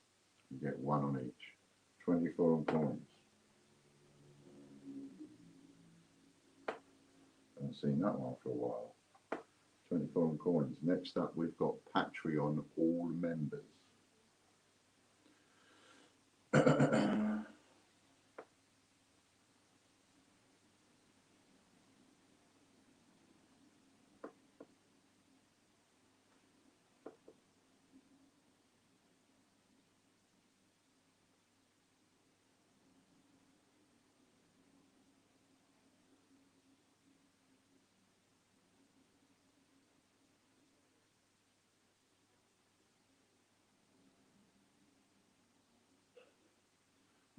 You get 1 on each. 24 on coins. Haven't seen that one for a while. 24 on coins. Next up, we've got Patreon all members.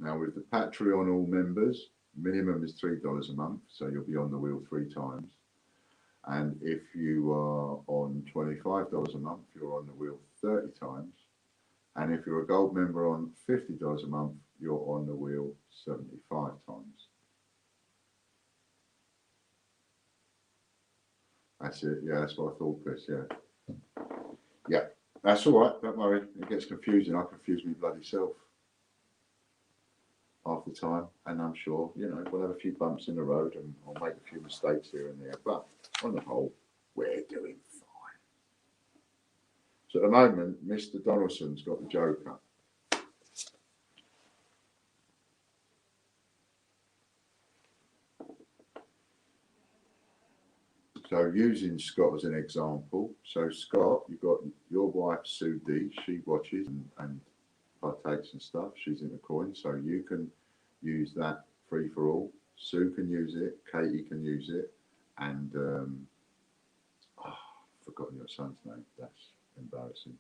Now with the Patreon all members, minimum is $3 a month, so you'll be on the wheel 3 times. And if you are on $25 a month, you're on the wheel 30 times. And if you're a gold member on $50 a month, you're on the wheel 75 times. That's it. Yeah, that's what I thought, Chris. Yeah. Yeah, that's all right. Don't worry. It gets confusing. I confuse me bloody self half the time. And I'm sure, you know, we'll have a few bumps in the road and I'll make a few mistakes here and there. But on the whole, we're doing fine. So at the moment, Mr. Donaldson's got the Joker. So using Scott as an example, so Scott, you've got your wife Sue D, she watches and partakes and stuff, she's into coins, so you can use that free for all. Sue can use it, Katie can use it, and I've forgotten your son's name, that's embarrassing.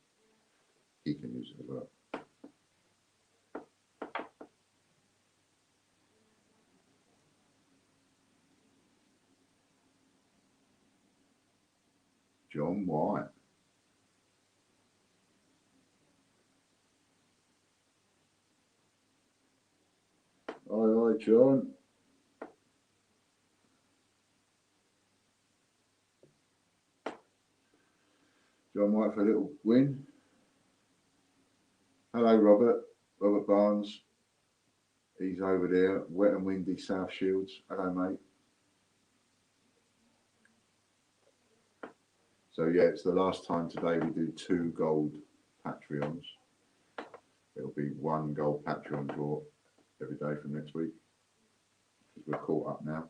He can use it as well. John White. Hi, John. John White for a little win. Hello, Robert. Robert Barnes. He's over there, wet and windy South Shields. Hello, mate. So yeah, it's the last time today we do 2 gold Patreons. It'll be 1 gold Patreon draw every day from next week because we're caught up now.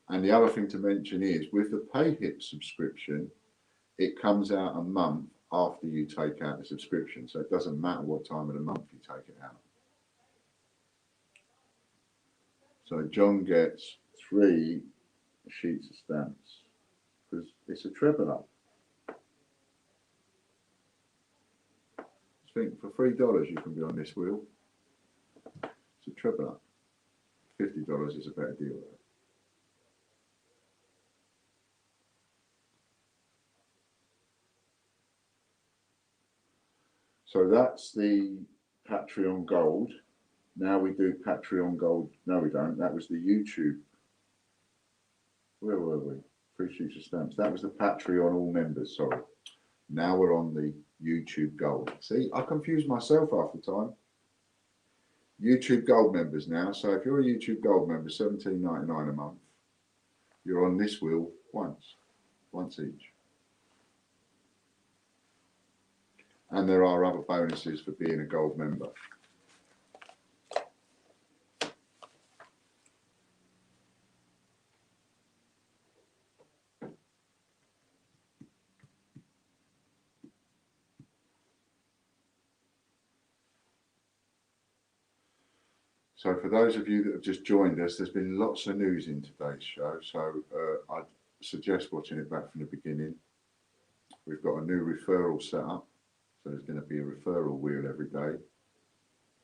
And the other thing to mention is with the PayHip subscription, it comes out a month after you take out the subscription. So it doesn't matter what time of the month you take it out. So John gets 3 sheets of stamps because it's a treble up. I think for $3 you can be on this wheel. It's a treble up. $50 is a better deal though. So that's the Patreon Gold. Now we do Patreon Gold. No, we don't. That was the YouTube. Where were we? 3 sheets of stamps. That was the Patreon all members, sorry. Now we're on the YouTube Gold. See, I confuse myself half the time. YouTube Gold members now. So if you're a YouTube Gold member, $17.99 a month, you're on this wheel once each. And there are other bonuses for being a gold member. So for those of you that have just joined us, there's been lots of news in today's show. So I'd suggest watching it back from the beginning. We've got a new referral set up. So there's going to be a referral wheel every day.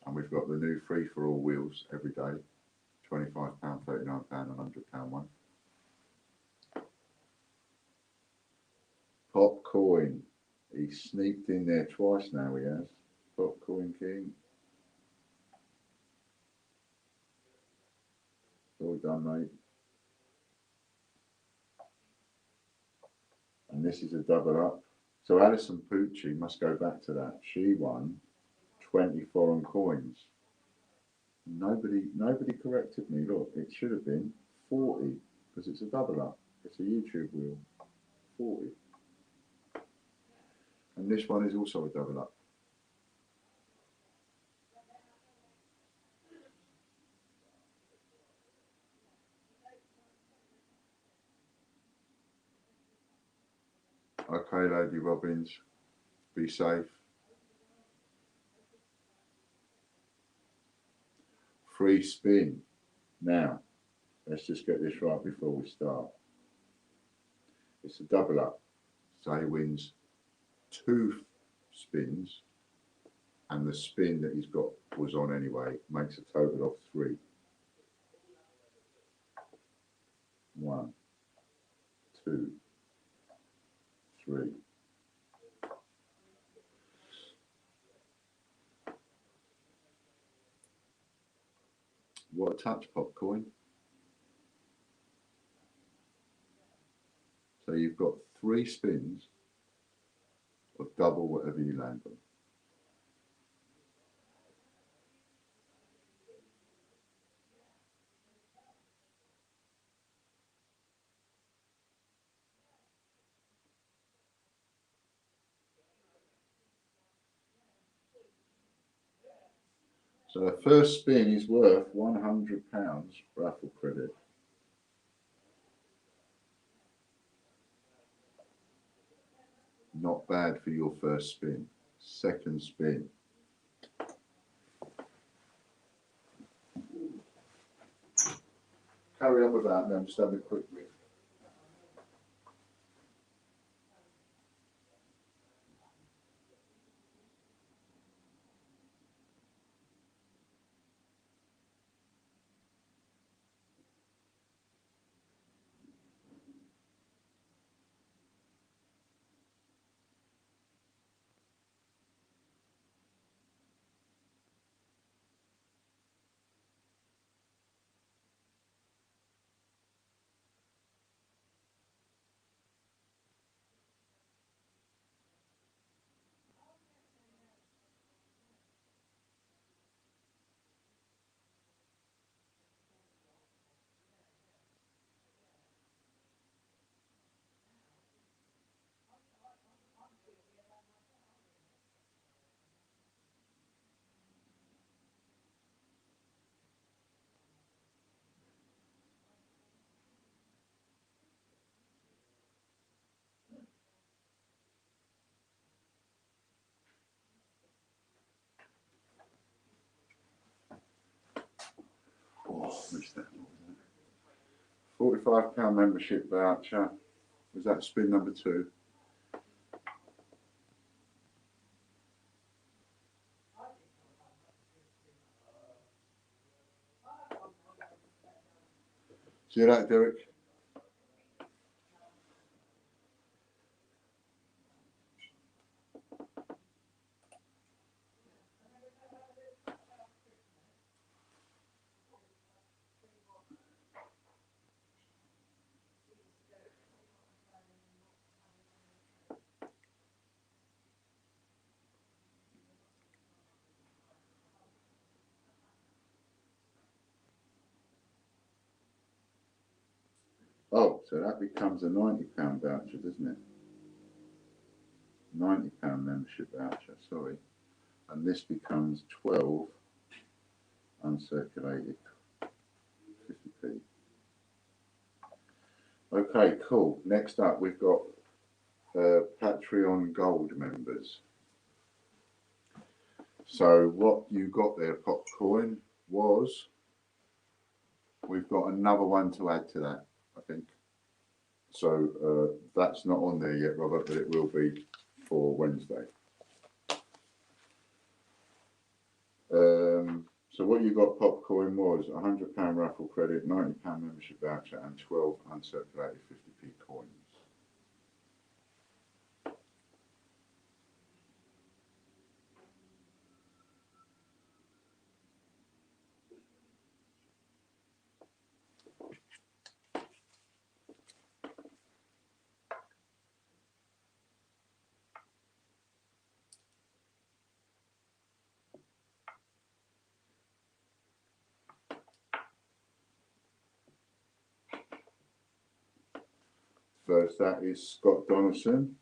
And we've got the new free-for-all wheels every day. £25, £39 and £100 one. Popcoin. He sneaked in there twice now, he has. Popcoin King. All done, mate. And this is a double up. So Alison Pucci must go back to that. She won 20 foreign coins. Nobody corrected me. Look, it should have been 40 because it's a double up. It's a YouTube wheel. 40. And this one is also a double up. Okay, Lady Robbins, be safe. Free spin. Now, let's just get this right before we start. It's a double up. So he wins 2 spins, and the spin that he's got was on anyway, makes a total of 3. 1, 2, 3. What a touch, Popcoin. So you've got 3 spins of double whatever you land on. So the first spin is worth £100 raffle credit. Not bad for your first spin. Second spin. Carry on with that, and I'm just having a quick read. Oh, missed that. £45 membership voucher. Was that spin number 2? See that, Derek? Oh, so that becomes a £90 voucher, doesn't it? £90 membership voucher, sorry. And this becomes 12 uncirculated 50p. Okay, cool. Next up, we've got Patreon Gold members. So what you got there, Popcoin, was we've got another one to add to that, I think. So that's not on there yet, Robert, but it will be for Wednesday. So what you got, Popcoin, was £100 raffle credit, £90 membership voucher, and 12 uncirculated 50p coins. First, that is Scott Donaldson.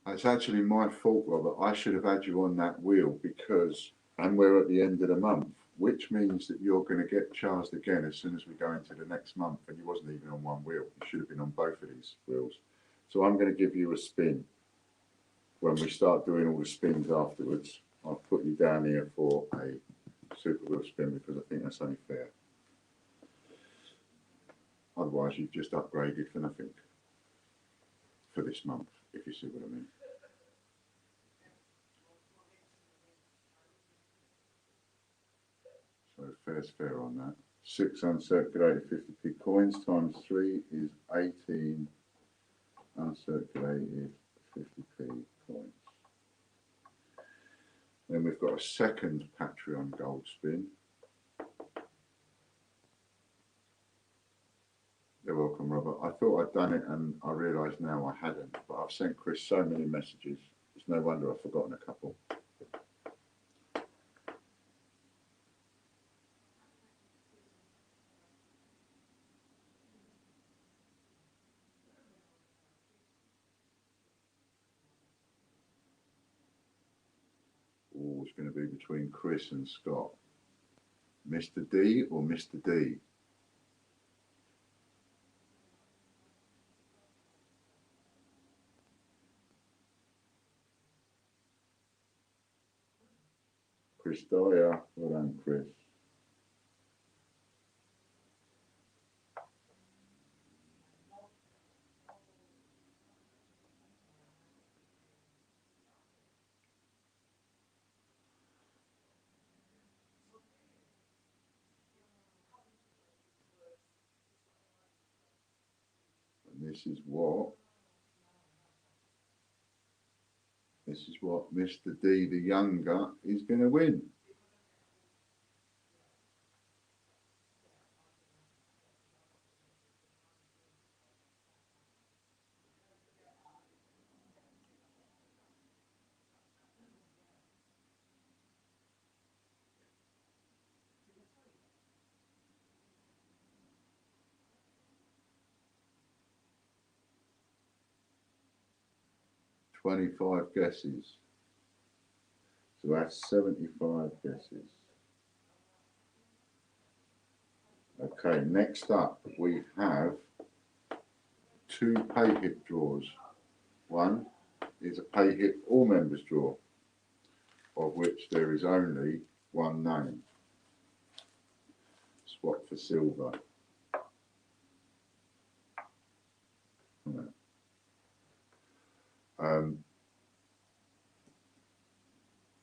It's actually my fault, Robert. I should have had you on that wheel because, and we're at the end of the month, which means that you're going to get charged again as soon as we go into the next month. And you wasn't even on one wheel. You should have been on both of these wheels. So I'm going to give you a spin when we start doing all the spins afterwards. I'll put you down here for a super wheel spin because I think that's only fair. Otherwise, you've just upgraded for nothing for this month, if you see what I mean. So fair's fair on that. 6 uncirculated 50p coins times 3 is 18 uncirculated 50p coins. Then we've got a second Patreon gold spin. You're welcome, Robert. I thought I'd done it and I realise now I hadn't, but I've sent Chris so many messages. It's no wonder I've forgotten a couple. Oh, it's going to be between Chris and Scott. Mr. D or Mr. D? Chris Dyer. Well done, Chris. And this is what Mr. D the younger is going to win. $25 guesses. So that's 75 guesses. Okay, next up we have 2 pay hip draws. One is a pay hip all members draw, of which there is only one name. Swap for silver.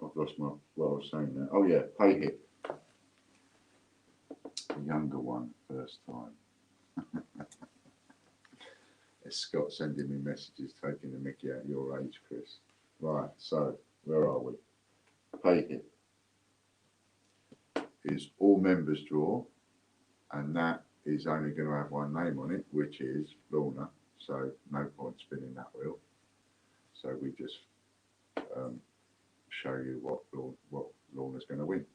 I've lost what I was saying there. Oh yeah, pay hip. The younger one, first time. It's Scott sending me messages taking the mickey out of your age, Chris. Right, so where are we? Pay hip is all members draw, and that is only going to have one name on it, which is Lorna. So no point spinning that wheel. So we just show you what Lorna's going to win.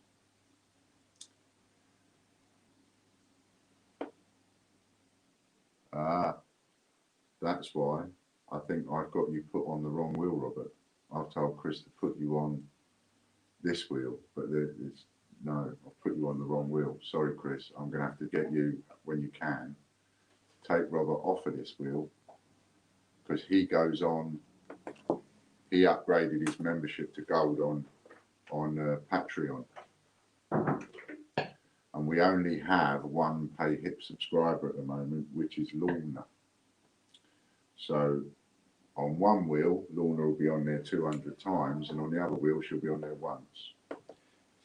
That's why I think I've got you put on the wrong wheel, Robert. I've told Chris to put you on this wheel, but no, I've put you on the wrong wheel. Sorry, Chris. I'm going to have to get you, when you can, to take Robert off of this wheel, because he goes on. He upgraded his membership to gold on Patreon, and we only have one pay hip subscriber at the moment, which is Lorna. So on one wheel, Lorna will be on there 200 times, and on the other wheel, she'll be on there once.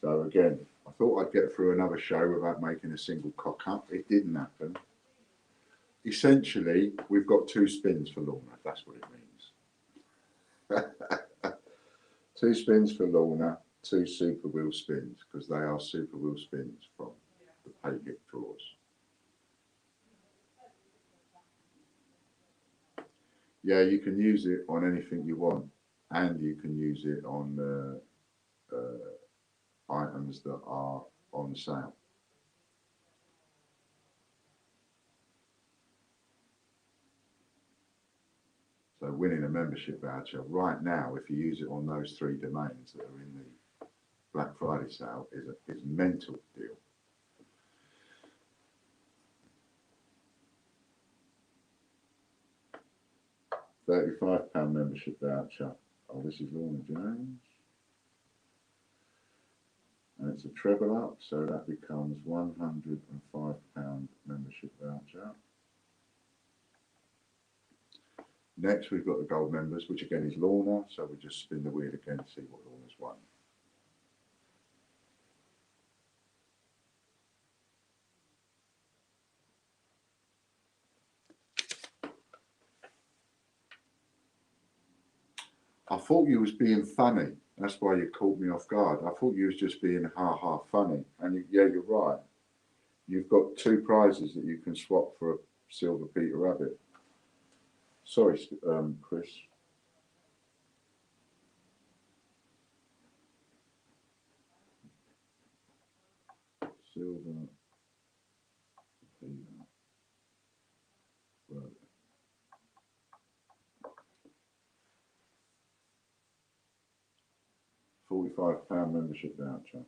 So again, I thought I'd get through another show without making a single cock up. It didn't happen. Essentially, we've got 2 spins for Lorna. That's what it means. 2 spins for Lorna, 2 super wheel spins, because they are super wheel spins from the pay hip draws. Yeah, you can use it on anything you want, and you can use it on items that are on sale. So winning a membership voucher right now, if you use it on those 3 domains that are in the Black Friday sale, is a mental deal. £35 membership voucher. Oh, this is Lorna Jones. And it's a treble up, so that becomes £105 membership voucher. Next, we've got the gold members, which again is Lorna. So we just spin the wheel again to see what Lorna's won. I thought you was being funny. That's why you caught me off guard. I thought you was just being ha funny. And yeah, you're right. You've got 2 prizes that you can swap for a silver Peter Rabbit. Sorry, Chris. Silver Peter Rabbit. £45 membership voucher,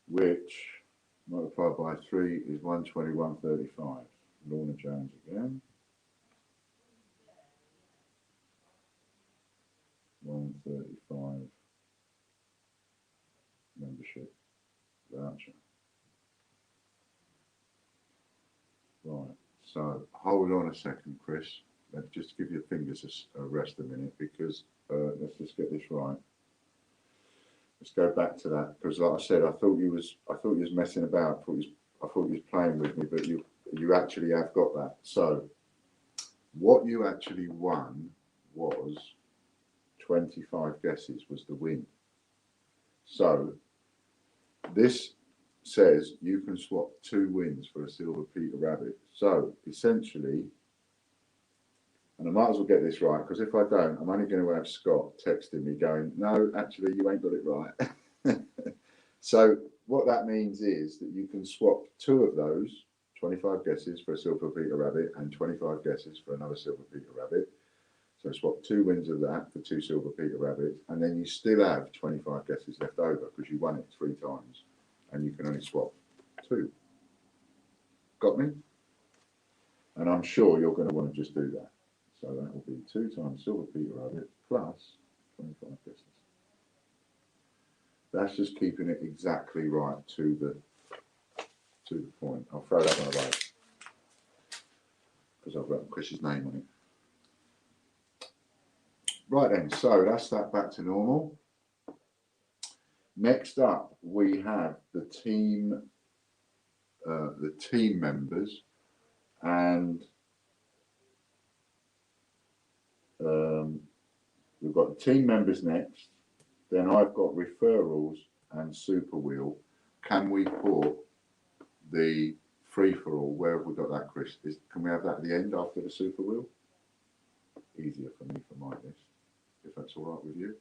which multiplied by 3 is 121.35. Lorna Jones again. 135 membership voucher. Right, so hold on a second, Chris. Let's just give your fingers a rest a minute, because let's just get this right. Let's go back to that, because like I said, I thought you was messing about. I thought you was playing with me, but you actually have got that. So what you actually won was 25 guesses was the win. So this says you can swap 2 wins for a silver Peter Rabbit. So essentially, and I might as well get this right, because if I don't, I'm only going to have Scott texting me going, no, actually, you ain't got it right. So what that means is that you can swap 2 of those, 25 guesses for a silver Peter Rabbit and 25 guesses for another silver Peter Rabbit. So swap 2 wins of that for 2 silver Peter Rabbits, and then you still have 25 guesses left over because you won it 3 times and you can only swap 2. Got me? And I'm sure you're going to want to just do that. So that will be 2 times silver Peter Rabbit plus 25 guesses. That's just keeping it exactly right to the point. I'll throw that one away because I've got Chris's name on it. Right then, so that's that back to normal. Next up, we have the team members, and we've got the team members next. Then I've got referrals and super wheel. Can we put the free for all? Where have we got that, Chris? Can we have that at the end after the super wheel? Easier for me for my list, if that's all right with you.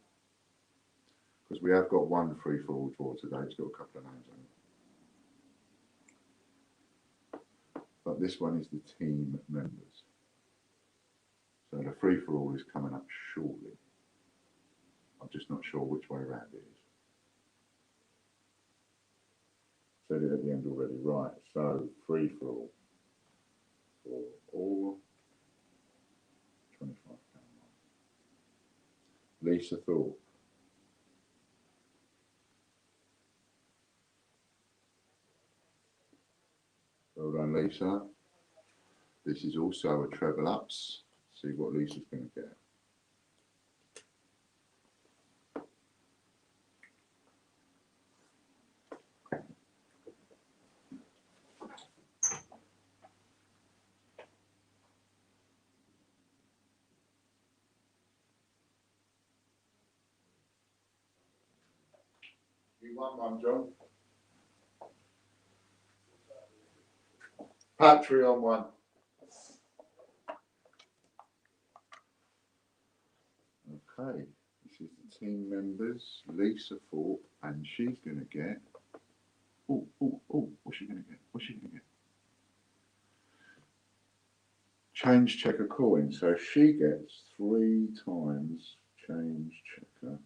Because we have got one free for all draw today. It's got a couple of names on it. But this one is the team members. So the free for all is coming up shortly. I'm just not sure which way around it is. Said it at the end already. Right, so free for all £25. Lisa Thorpe. Well done, Lisa. This is also a treble ups. See what Lisa's going to get. You won one, John. Patreon one. Okay, this is the team members, Lisa Thorpe, and she's going to get. Oh, what's she going to get? What's she going to get? Change checker coin. So she gets 3 times change checker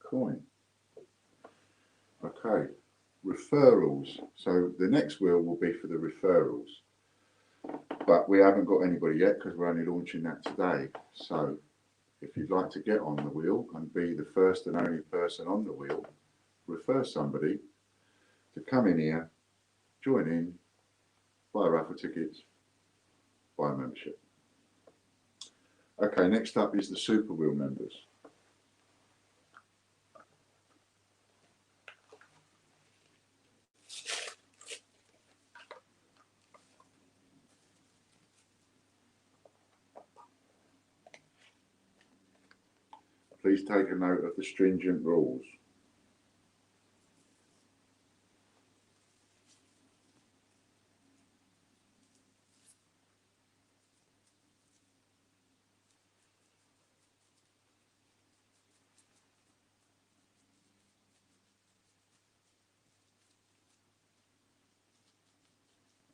coin. Okay, referrals. So the next wheel will be for the referrals, but we haven't got anybody yet because we're only launching that today. So if you'd like to get on the wheel and be the first and only person on the wheel, refer somebody to come in here, join in, buy raffle tickets, buy a membership. Okay, next up is the Super Wheel members. Please take a note of the stringent rules.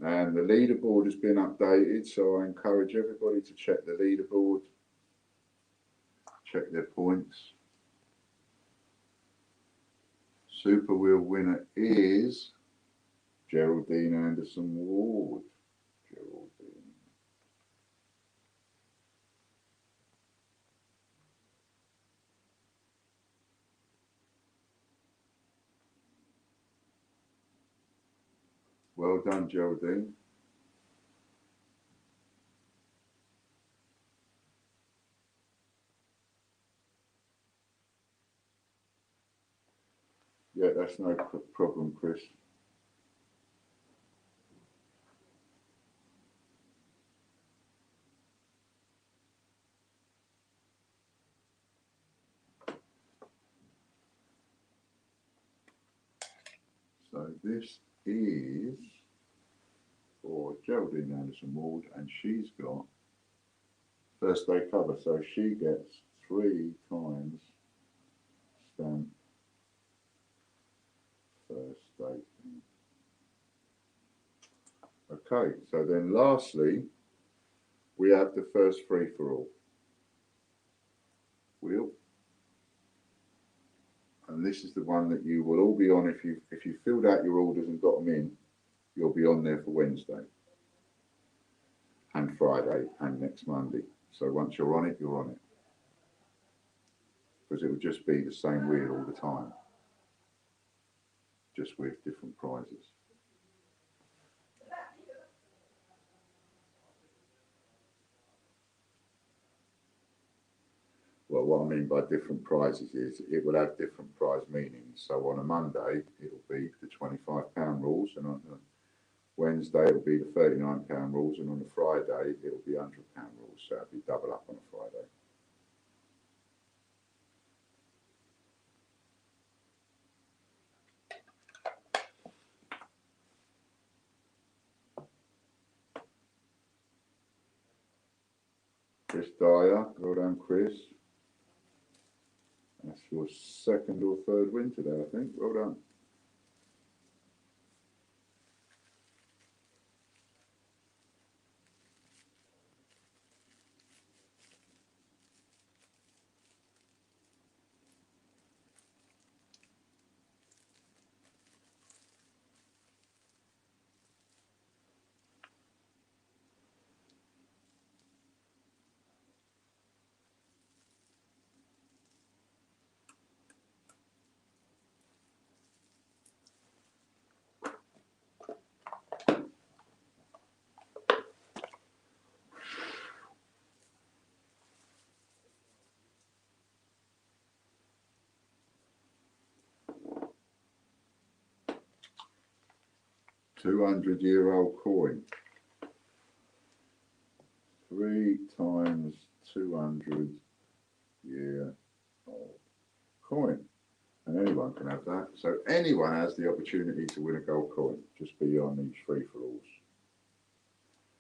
And the leaderboard has been updated, so I encourage everybody to check the leaderboard, check their points. Super Wheel winner is Geraldine Anderson Ward. Geraldine. Well done, Geraldine. Yeah, that's no problem, Chris. So this is for Geraldine Anderson Ward, and she's got first day cover, so she gets 3 times stamp first day. Okay, so then lastly, we have the first free for all wheel, and this is the one that you will all be on if you filled out your orders and got them in. You'll be on there for Wednesday and Friday and next Monday. So once you're on it, you're on it, because it will just be the same wheel all the time, just with different prizes. Well, what I mean by different prizes is it will have different prize meanings. So on a Monday, it'll be the £25 rules, and on a Wednesday, it'll be the £39 rules, and on a Friday, it'll be £100 rules. So it'll be double up on a Friday. Chris Dyer, well done, Chris. That's your second or third win today, I think. Well done. £200 coin. 3 times 200-year-old coin. And anyone can have that. So anyone has the opportunity to win a gold coin, just beyond these free-for-alls.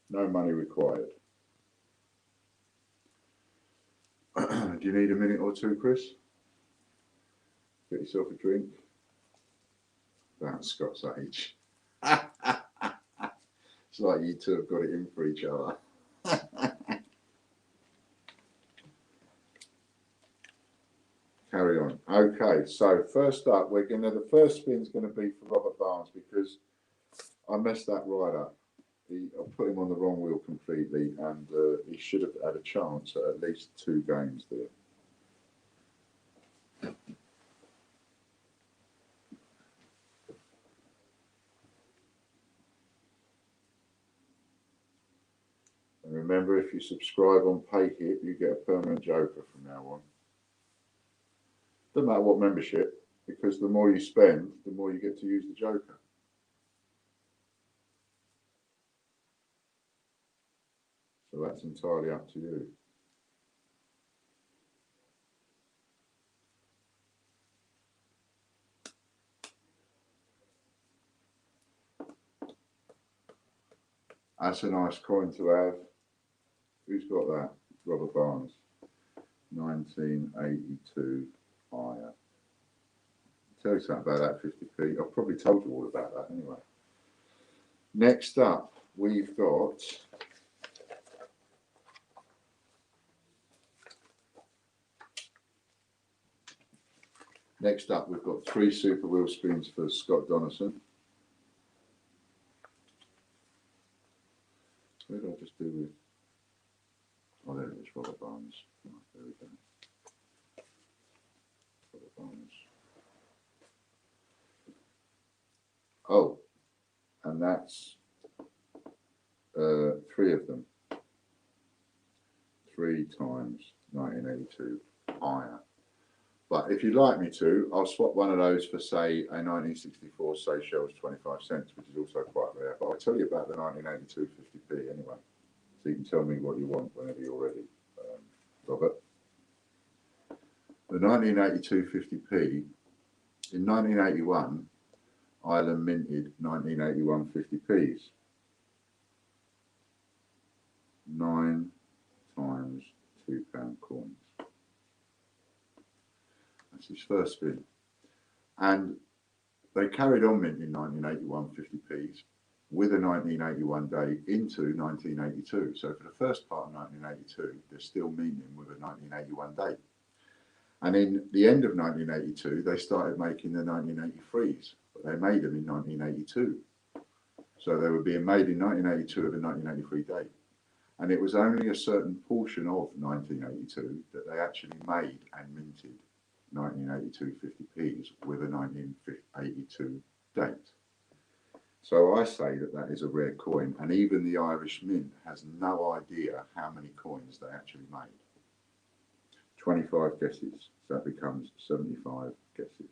No money required. Do you need a minute or two, Chris? Get yourself a drink. That's Scott's age. It's like you two have got it in for each other. Carry on. Okay, so first up, the first spin's gonna be for Robert Barnes, because I messed that right up. I put him on the wrong wheel completely, and he should have had a chance at least 2 games there. Remember, if you subscribe on PayHit, you get a permanent Joker from now on. Doesn't matter what membership, because the more you spend, the more you get to use the Joker. So that's entirely up to you. That's a nice coin to have. Who's got that? Robert Barnes. 1982 higher. Tell you something about that 50p. I've probably told you all about that anyway. Next up, we've got three super wheel spins for Scott Donaldson. Where did I just do with? Oh, there it is, Robert Barnes. Right, there we go. Robert Barnes. Oh, and that's three of them. 3 times 1982 higher. But if you'd like me to, I'll swap one of those for, say, a 1964 Seychelles 25 cents, which is also quite rare. But I'll tell you about the 1982 50p anyway. So you can tell me what you want whenever you're ready, Robert. The 1982 50p, in 1981, Ireland minted 1981 50p's. 9 times £2 coins. That's his first spin. And they carried on minting 1981 50p's with a 1981 day into 1982. So for the first part of 1982, they're still minting with a 1981 date. And in the end of 1982, they started making the 1983s, but they made them in 1982. So they were being made in 1982 of a 1983 date. And it was only a certain portion of 1982 that they actually made and minted 1982 50p's with a 1982 date. So I say that that is a rare coin, and even the Irish Mint has no idea how many coins they actually made. 25 guesses, so that becomes 75 guesses.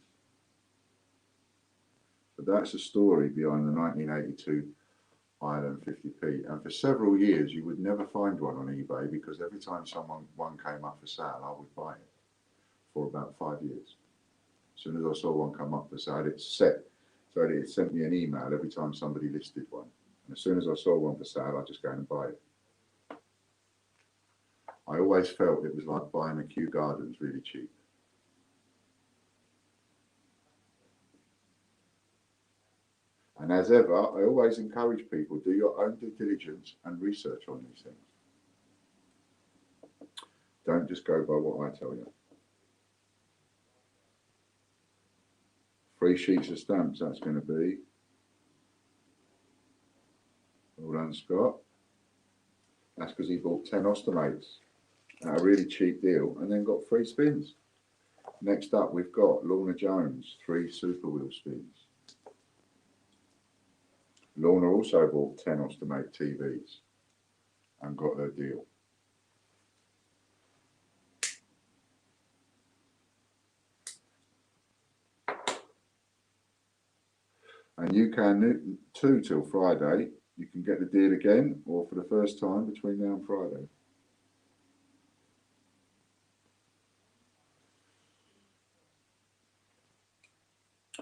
So that's the story behind the 1982 Ireland 50p, and for several years you would never find one on eBay, because every time one came up for sale, I would buy it for about 5 years. As soon as I saw one come up for sale, it's set. So it sent me an email every time somebody listed one. And as soon as I saw one for sale, I'd just go and buy it. I always felt it was like buying a Kew Gardens really cheap. And as ever, I always encourage people, do your own due diligence and research on these things. Don't just go by what I tell you. 3 sheets of stamps, that's going to be. Well done, Scott. That's because he bought 10 Ostomates at a really cheap deal and then got 3 spins. Next up, we've got Lorna Jones, 3 super wheel spins. Lorna also bought 10 Ostomate TVs and got her deal. And you can too till Friday. You can get the deal again, or for the first time between now and Friday.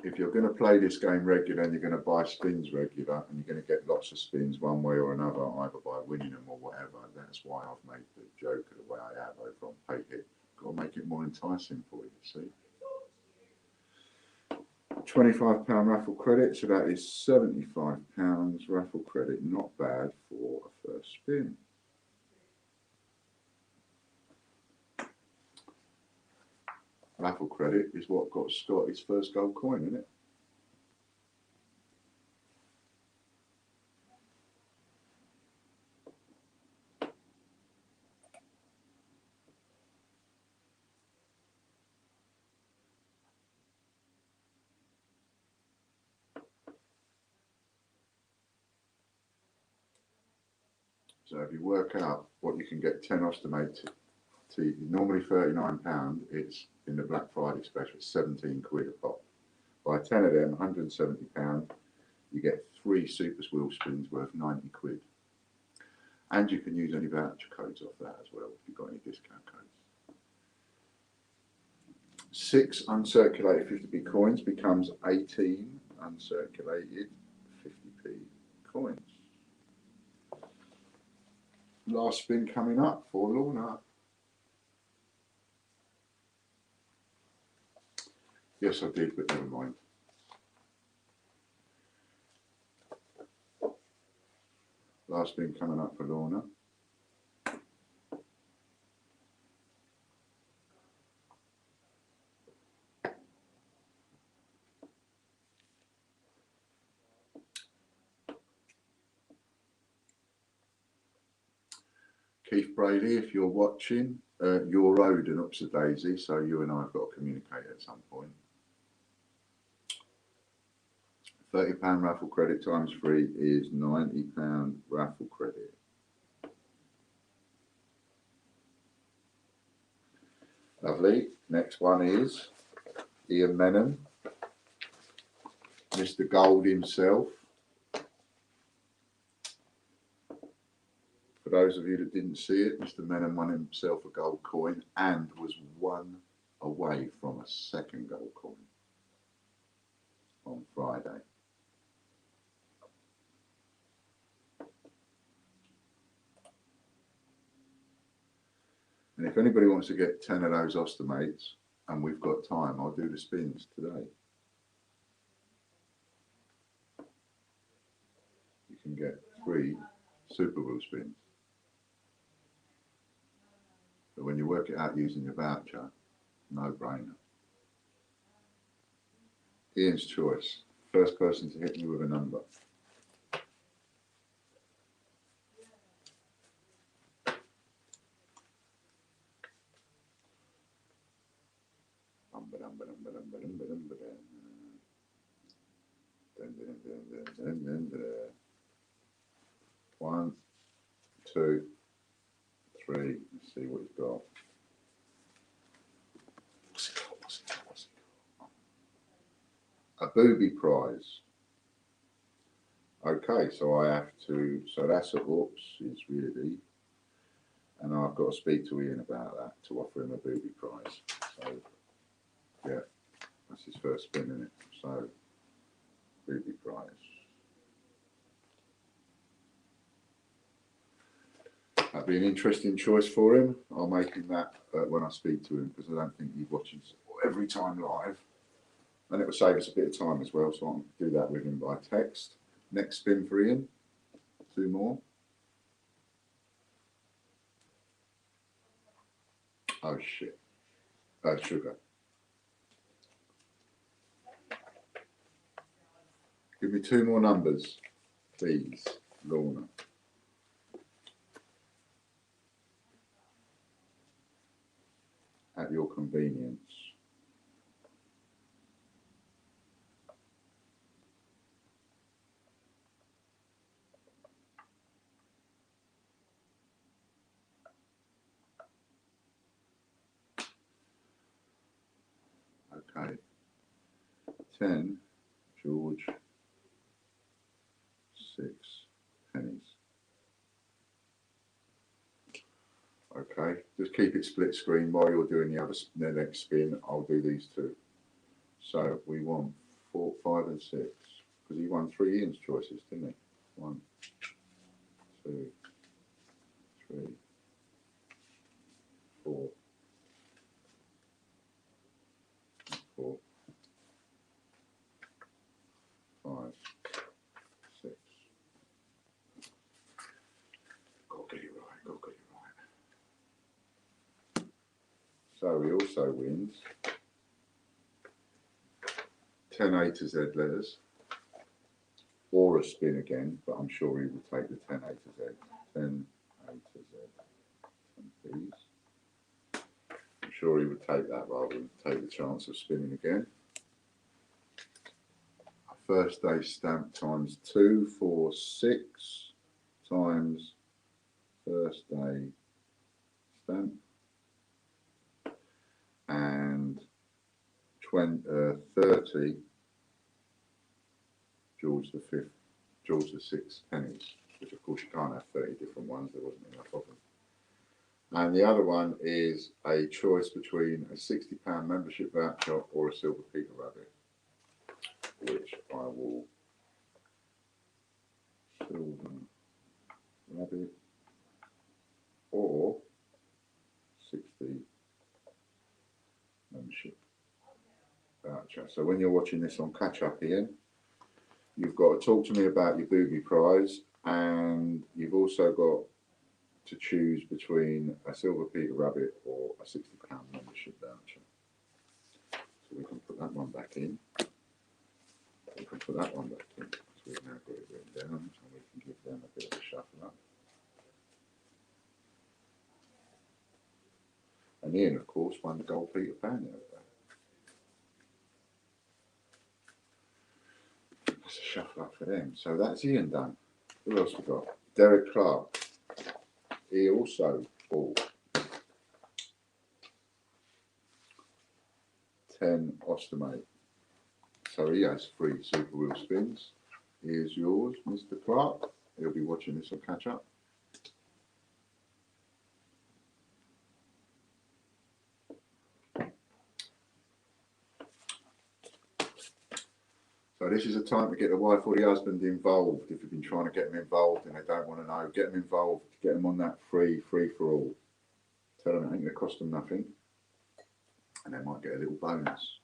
If you're going to play this game regular and you're going to buy spins regular and you're going to get lots of spins one way or another, either by winning them or whatever, that's why I've made the Joker the way I have over on PayHit. Got to make it more enticing for you, see? £25 raffle credit, so that is £75 raffle credit. Not bad for a first spin. Raffle credit is what got Scott his first gold coin, isn't it? So if you work out what you can get 10 Ostomate to normally £39, it's in the Black Friday special, it's 17 quid a pop. Buy 10 of them, £170, you get 3 Super Squill spins worth 90 quid. And you can use any voucher codes off that as well if you've got any discount codes. 6 uncirculated 50p coins becomes 18 uncirculated 50p coins. Last spin coming up for Lorna. Yes, I did, but never mind. Last spin coming up for Lorna. Keith Brady, if you're watching, you're owed an Ups a Daisy, so you and I have got to communicate at some point. £30 raffle credit times 3 is £90 raffle credit. Lovely. Next one is Ian Menon, Mr. Gold himself. For those of you that didn't see it, Mr. Menon won himself a gold coin and was 1 away from a second gold coin on Friday. And if anybody wants to get 10 of those Ostomates, and we've got time, I'll do the spins today. You can get 3 Super Wheel spins. But when you work it out using your voucher, no brainer. Ian's choice. First person to hit me with a number. One, two, three. Let's see what he's got. What's he got? A booby prize. Okay, so I have to, so that's a whoops, it's really, and I've got to speak to Ian about that to offer him a booby prize. So, yeah, that's his first spin, isn't it? So, booby prize. That'd be an interesting choice for him. I'll make him that when I speak to him, because I don't think he's watching every time live. And it will save us a bit of time as well, so I can do that with him by text. Next spin for Ian. 2 more. Oh shit. Oh, sugar. Give me 2 more numbers, please, Lorna. At your convenience. Okay. 10, George, 6 pennies. Okay, just keep it split screen while you're doing the next spin. I'll do these 2. So we want 4, 5, and 6 because he won 3 Ian's choices, didn't he? 1, 2, 3, 4, 4, 5, 6. Got to get it right. Got to get it right. So he also wins 10 A to Z letters, or a spin again, but I'm sure he will take the 10 A to Z. 10 A to Z. 10 P's. I'm sure he would take that rather than take the chance of spinning again. First day stamp times 2, 4, 6 times first day stamp, and 30 George V, George VI pennies, which of course you can't have 30 different ones, there wasn't enough of them. And the other one is a choice between a £60 membership voucher or a Silver Peter Rabbit, which I will Silver Rabbit or 60 membership voucher. So when you're watching this on Catch Up, Ian, you've got to talk to me about your booby prize, and you've also got to choose between a Silver Peter Rabbit or a £60 membership voucher. So we can put that one back in. We can put that one back in. So we've now got it written down, and we can give them a bit of a shuffle up. And Ian, of course, won the gold Peter Pan the other day. That's a shuffle up for them. So that's Ian done. Who else we got? Derek Clark. He also bought 10 Ostomate. So he has 3 Super Wheel spins. Here's yours, Mr. Clark. He'll be watching this on Catch Up. So this is a time to get the wife or the husband involved. If you've been trying to get them involved and they don't want to know, get them involved. Get them on that free for all. Tell them it ain't going to cost them nothing, and they might get a little bonus.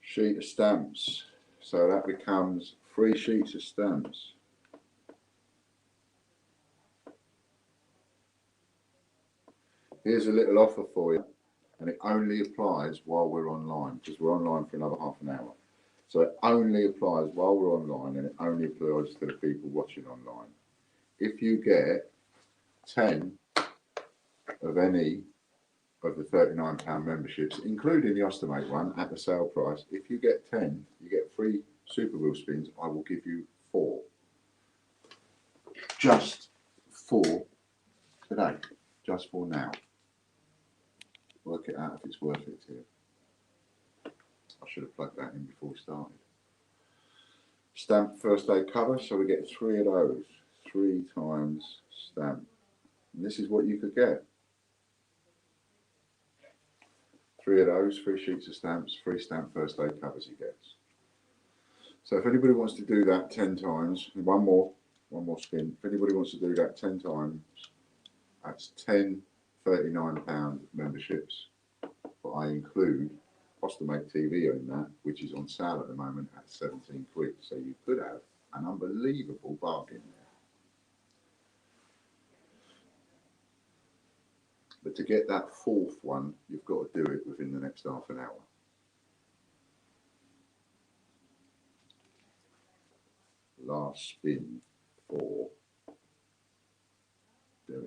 Sheet of stamps, so that becomes 3 sheets of stamps. Here's a little offer for you, and it only applies while we're online, because we're online for another half an hour. So it only applies while we're online, and it only applies to the people watching online. If you get 10 of any of the £39 memberships, including the Ostomate one at the sale price, if you get 10, you get 3 Super Wheel spins. I will give you 4. Just for today. Just for now. Work it out if it's worth it to you. I should have plugged that in before we started. Stamp first day cover, so we get 3 of those. 3 times stamp. And this is what you could get. 3 of those, 3 sheets of stamps, 3 stamp first day covers he gets. So if anybody wants to do that 10 times, one more spin. If anybody wants to do that 10 times, that's 10 £39 memberships. But I include Ostomate TV in that, which is on sale at the moment at 17 quid. So you could have an unbelievable bargain there. But to get that 4th one, you've got to do it within the next half an hour. Last spin for Derek.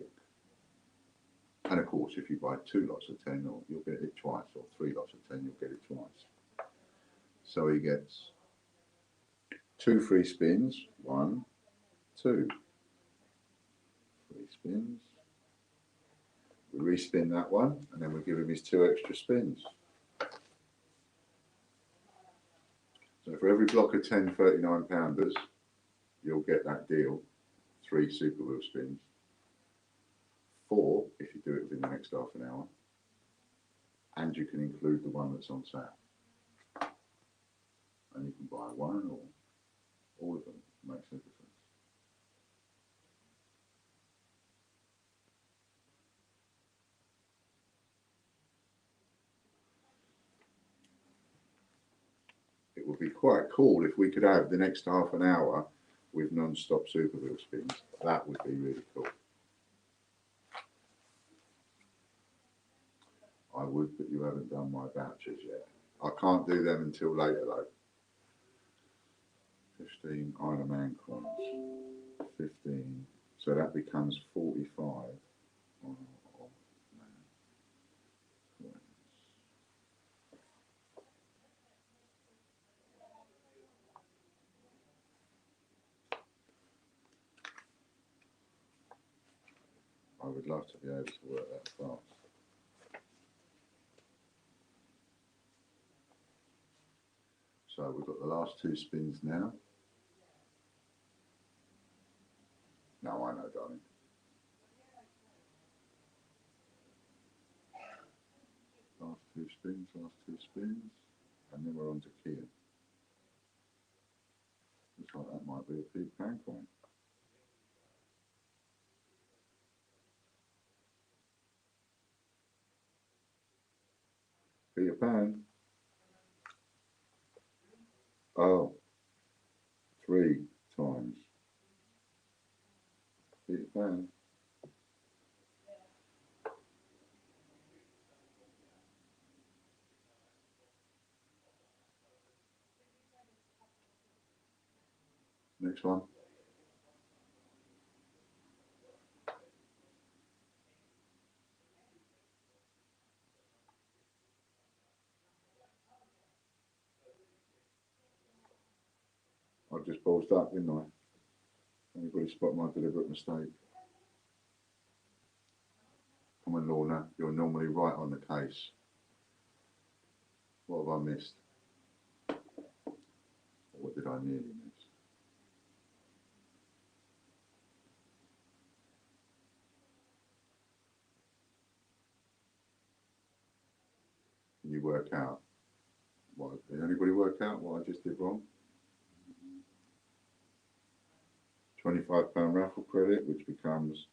And of course, if you buy 2 lots of 10, you'll get it twice, or 3 lots of 10, you'll get it twice. So he gets 2 free spins. 1, 2. 3 spins. We respin that one, and then we give him his 2 extra spins. So for every block of 10 £39-pounders, you'll get that deal, 3 Super Wheel spins. 4 if you do it within the next half an hour, and you can include the one that's on sale. And you can buy one or all of them, it makes no difference. It would be quite cool if we could have the next half an hour with non-stop Super Wheel spins. That would be really cool. I would, but you haven't done my vouchers yet. I can't do them until later though. 15 Isle of Man coins. 15. So that becomes 45 Isle of Man coins. I would love to be able to work that fast. So we've got the last two spins now. No, I know, darling. Last two spins, and then we're on to Kia. Looks like that might be a big pan coin. Peter Pan. Oh, 3 times. Peter Pan. Next one. I just paused up, didn't I? Anybody spot my deliberate mistake? Come on, Lorna, you're normally right on the case. What have I missed? What did I nearly miss? Can you work out? Did anybody work out what I just did wrong? £25 raffle credit, which becomes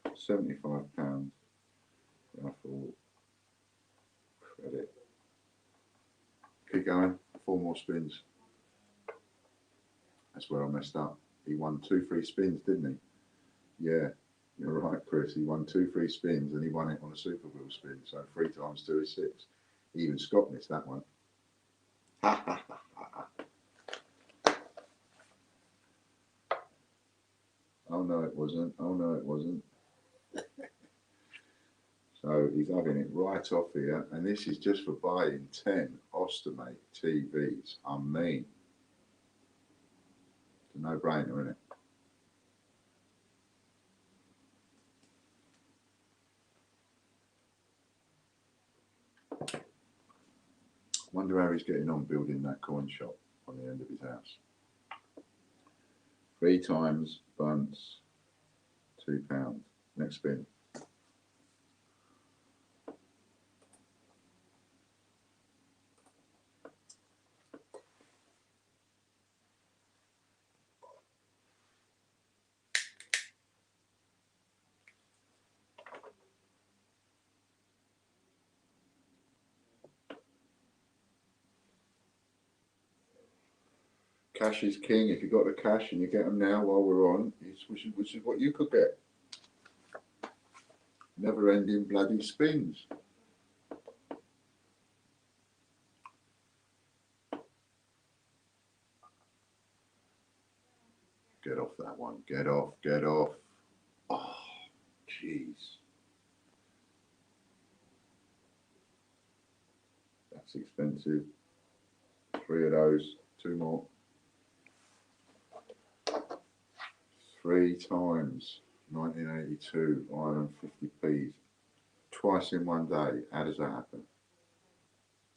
£75 raffle credit. Keep going, 4 more spins. That's where I messed up. He won 2 free spins, didn't he? Yeah, you're right, Chris. He won 2 free spins and he won it on a Super Wheel spin. So 3 times 2 is 6. Even Scott missed that one. Ha ha ha ha. Oh no, it wasn't. Oh no, it wasn't. So he's having it right off here, and this is just for buying 10 Ostomate TVs. I mean, it's a no-brainer, isn't it? Wonder how he's getting on building that coin shop on the end of his house. 3 times bunts, £2. Next spin. Cash is king. If you got the cash and you get them now while we're on, which is what you could get. Never ending bloody spins. Get off that one. Get off. Get off. Oh, jeez. That's expensive. 3 of those. 2 more. 3 times 1982 Ireland 50p's. Twice in one day. How does that happen?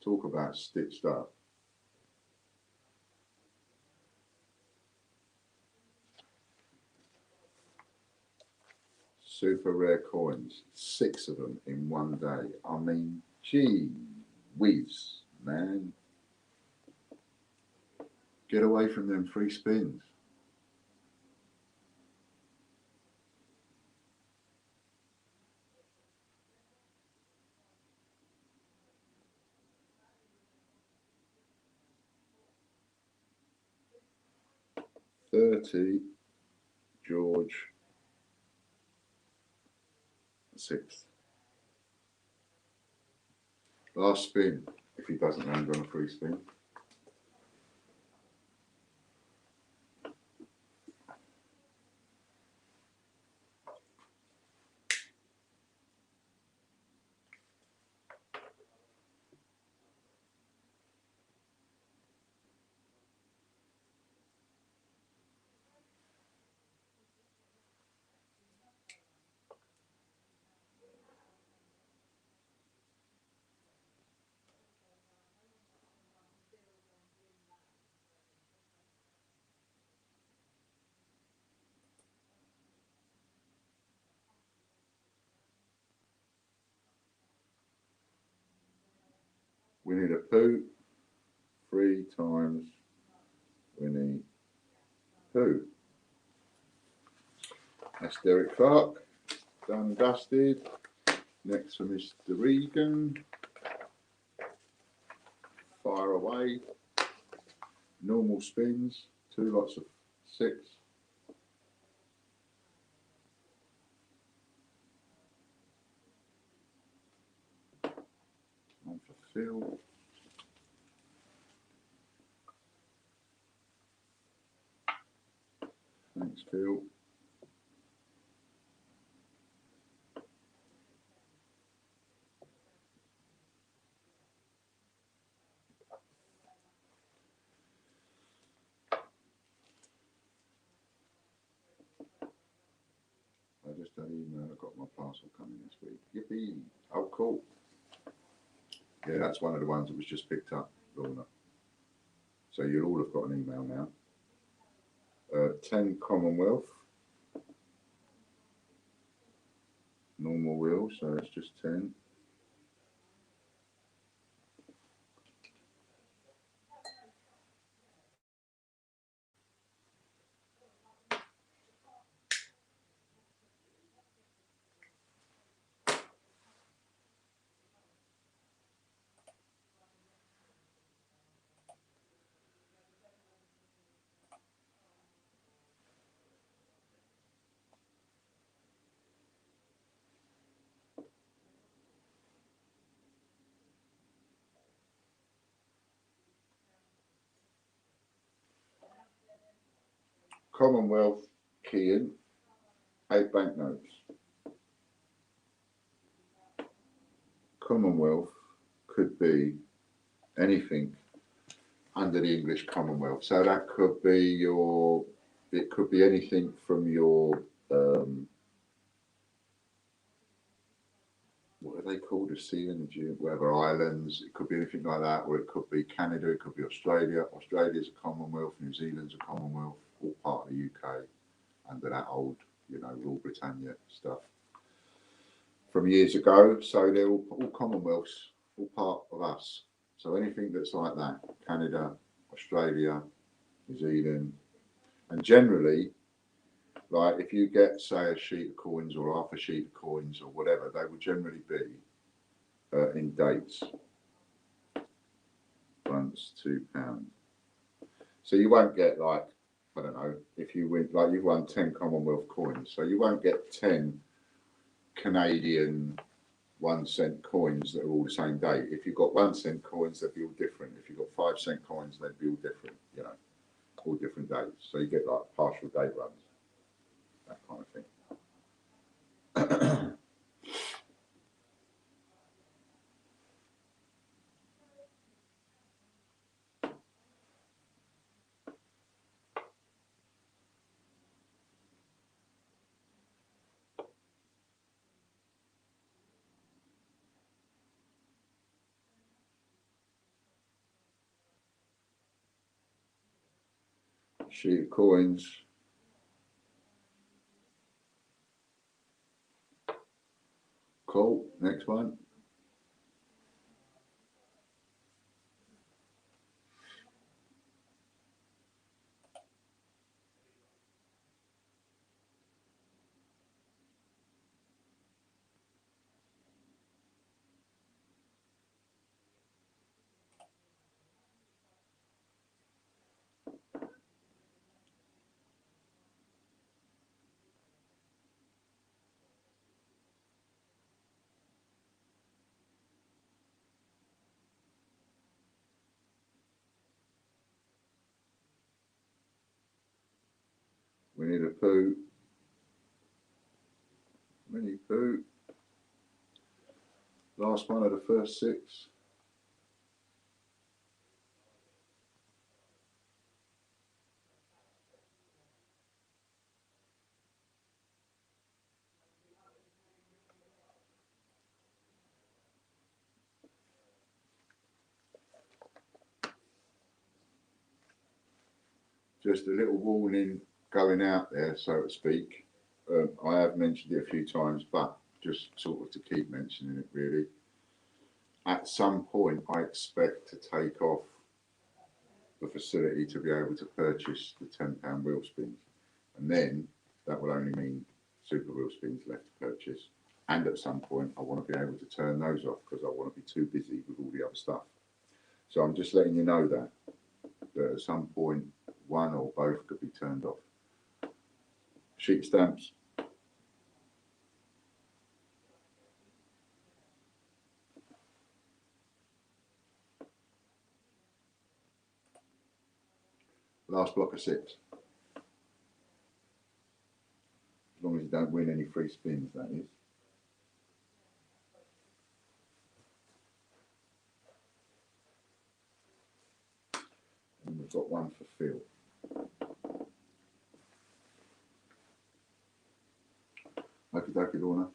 Talk about stitched up. Super rare coins. 6 of them in one day. I mean, gee whiz, man. Get away from them free spins. $30, George, 6th. Last spin, if he doesn't land on a free spin. We need a poo 3 times. We need poo. That's Derek Clark. Done, dusted. Next for Mr. Regan. Fire away. Normal spins. 2 lots of 6. One for Phil. Thanks, Phil. I just had an email. I got my parcel coming this week. Yippee! Oh, cool. Yeah, that's one of the ones that was just picked up, Lorna. So you'll all have got an email now. 10 Commonwealth. Normal wheel, so it's just 10. Commonwealth key in, 8 banknotes. Commonwealth could be anything under the English Commonwealth. So that could be your, it could be anything from your, what are they called, the sea energy, whatever, islands, it could be anything like that, or it could be Canada, it could be Australia. Australia's a Commonwealth, New Zealand's a Commonwealth, all part of the UK under that old, you know, Rule Britannia stuff from years ago. So they're all Commonwealths, all part of us. So anything that's like that, Canada, Australia, New Zealand, and generally, like if you get, say, a sheet of coins or half a sheet of coins or whatever, they will generally be in dates. Once £2. So you won't get, like, I don't know, if you win, like you've won 10 Commonwealth coins, so you won't get 10 Canadian 1 cent coins that are all the same date. If you've got 1 cent coins, they'd be all different. If you've got 5 cent coins, they'd be all different, you know, all different dates. So you get like partial date runs, that kind of thing. Sheet of coins. Cool. Next one. Winnie the Pooh. Winnie Pooh. Last one of the first 6. Just a little warning going out there, so to speak. I have mentioned it a few times, but just sort of to keep mentioning it really. At some point, I expect to take off the facility to be able to purchase the £10 wheel spins. And then that will only mean super wheel spins left to purchase. And at some point, I want to be able to turn those off because I want to be too busy with all the other stuff. So I'm just letting you know that at some point, one or both could be turned off. Sheet stamps. Last block of 6. As long as you don't win any free spins, that is. And we've got one for Phil. Okie dokie, Lorna.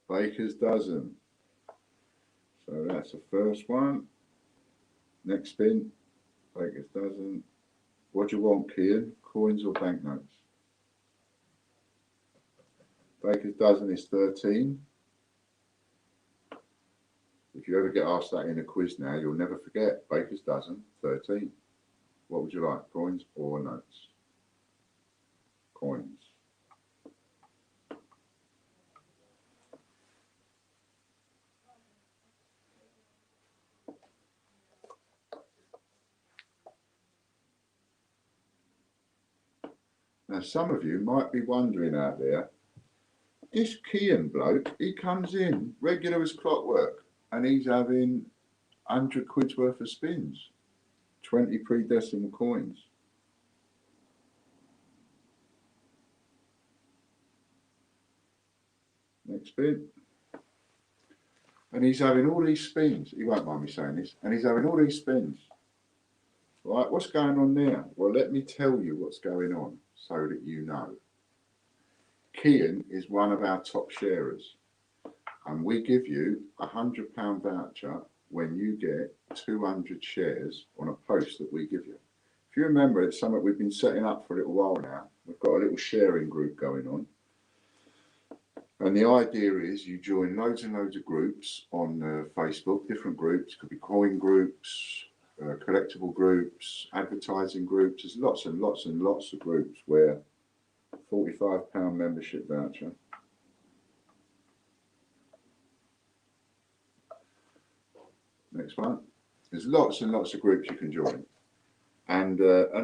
Baker's dozen. So that's the first one. Next spin, Baker's dozen. What do you want, Kian? Coins or banknotes? Baker's dozen is 13. If you ever get asked that in a quiz now, you'll never forget. Baker's dozen, 13. What would you like, coins or notes? Coins. Now, some of you might be wondering out there, this Kian bloke, he comes in regular as clockwork and he's having 100 quid's worth of spins, 20 pre-decimal coins. Next spin. And he's having all these spins. He won't mind me saying this. And he's having all these spins. Right, what's going on there? Well, let me tell you what's going on so that you know. Kian is one of our top sharers. And we give you a £100 voucher when you get 200 shares on a post that we give you. If you remember, it's something we've been setting up for a little while now. We've got a little sharing group going on. And the idea is you join loads and loads of groups on Facebook, different groups, could be coin groups, collectible groups, advertising groups. There's lots and lots and lots of groups where £45 membership voucher. Next one. There's lots and lots of groups you can join. And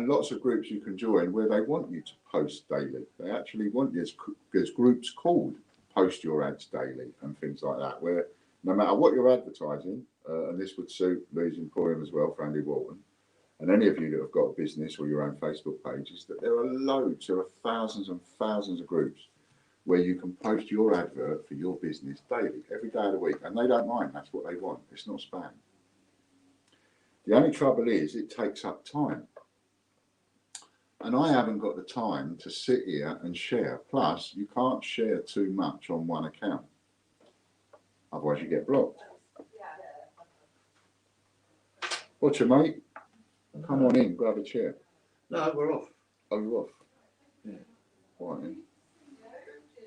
lots of groups you can join where they want you to post daily. They actually want you, there's groups called Post Your Ads Daily and things like that, where no matter what you're advertising, and this would suit Lou's Emporium as well for Andy Walton, and any of you that have got a business or your own Facebook pages, that there are loads, there are thousands and thousands of groups where you can post your advert for your business daily, every day of the week, and they don't mind, that's what they want, it's not spam. The only trouble is it takes up time. And I haven't got the time to sit here and share. Plus, you can't share too much on one account. Otherwise, you get blocked. What's your mate? Come on in, grab a chair. No, we're off. Oh, you're off? Yeah. Right then.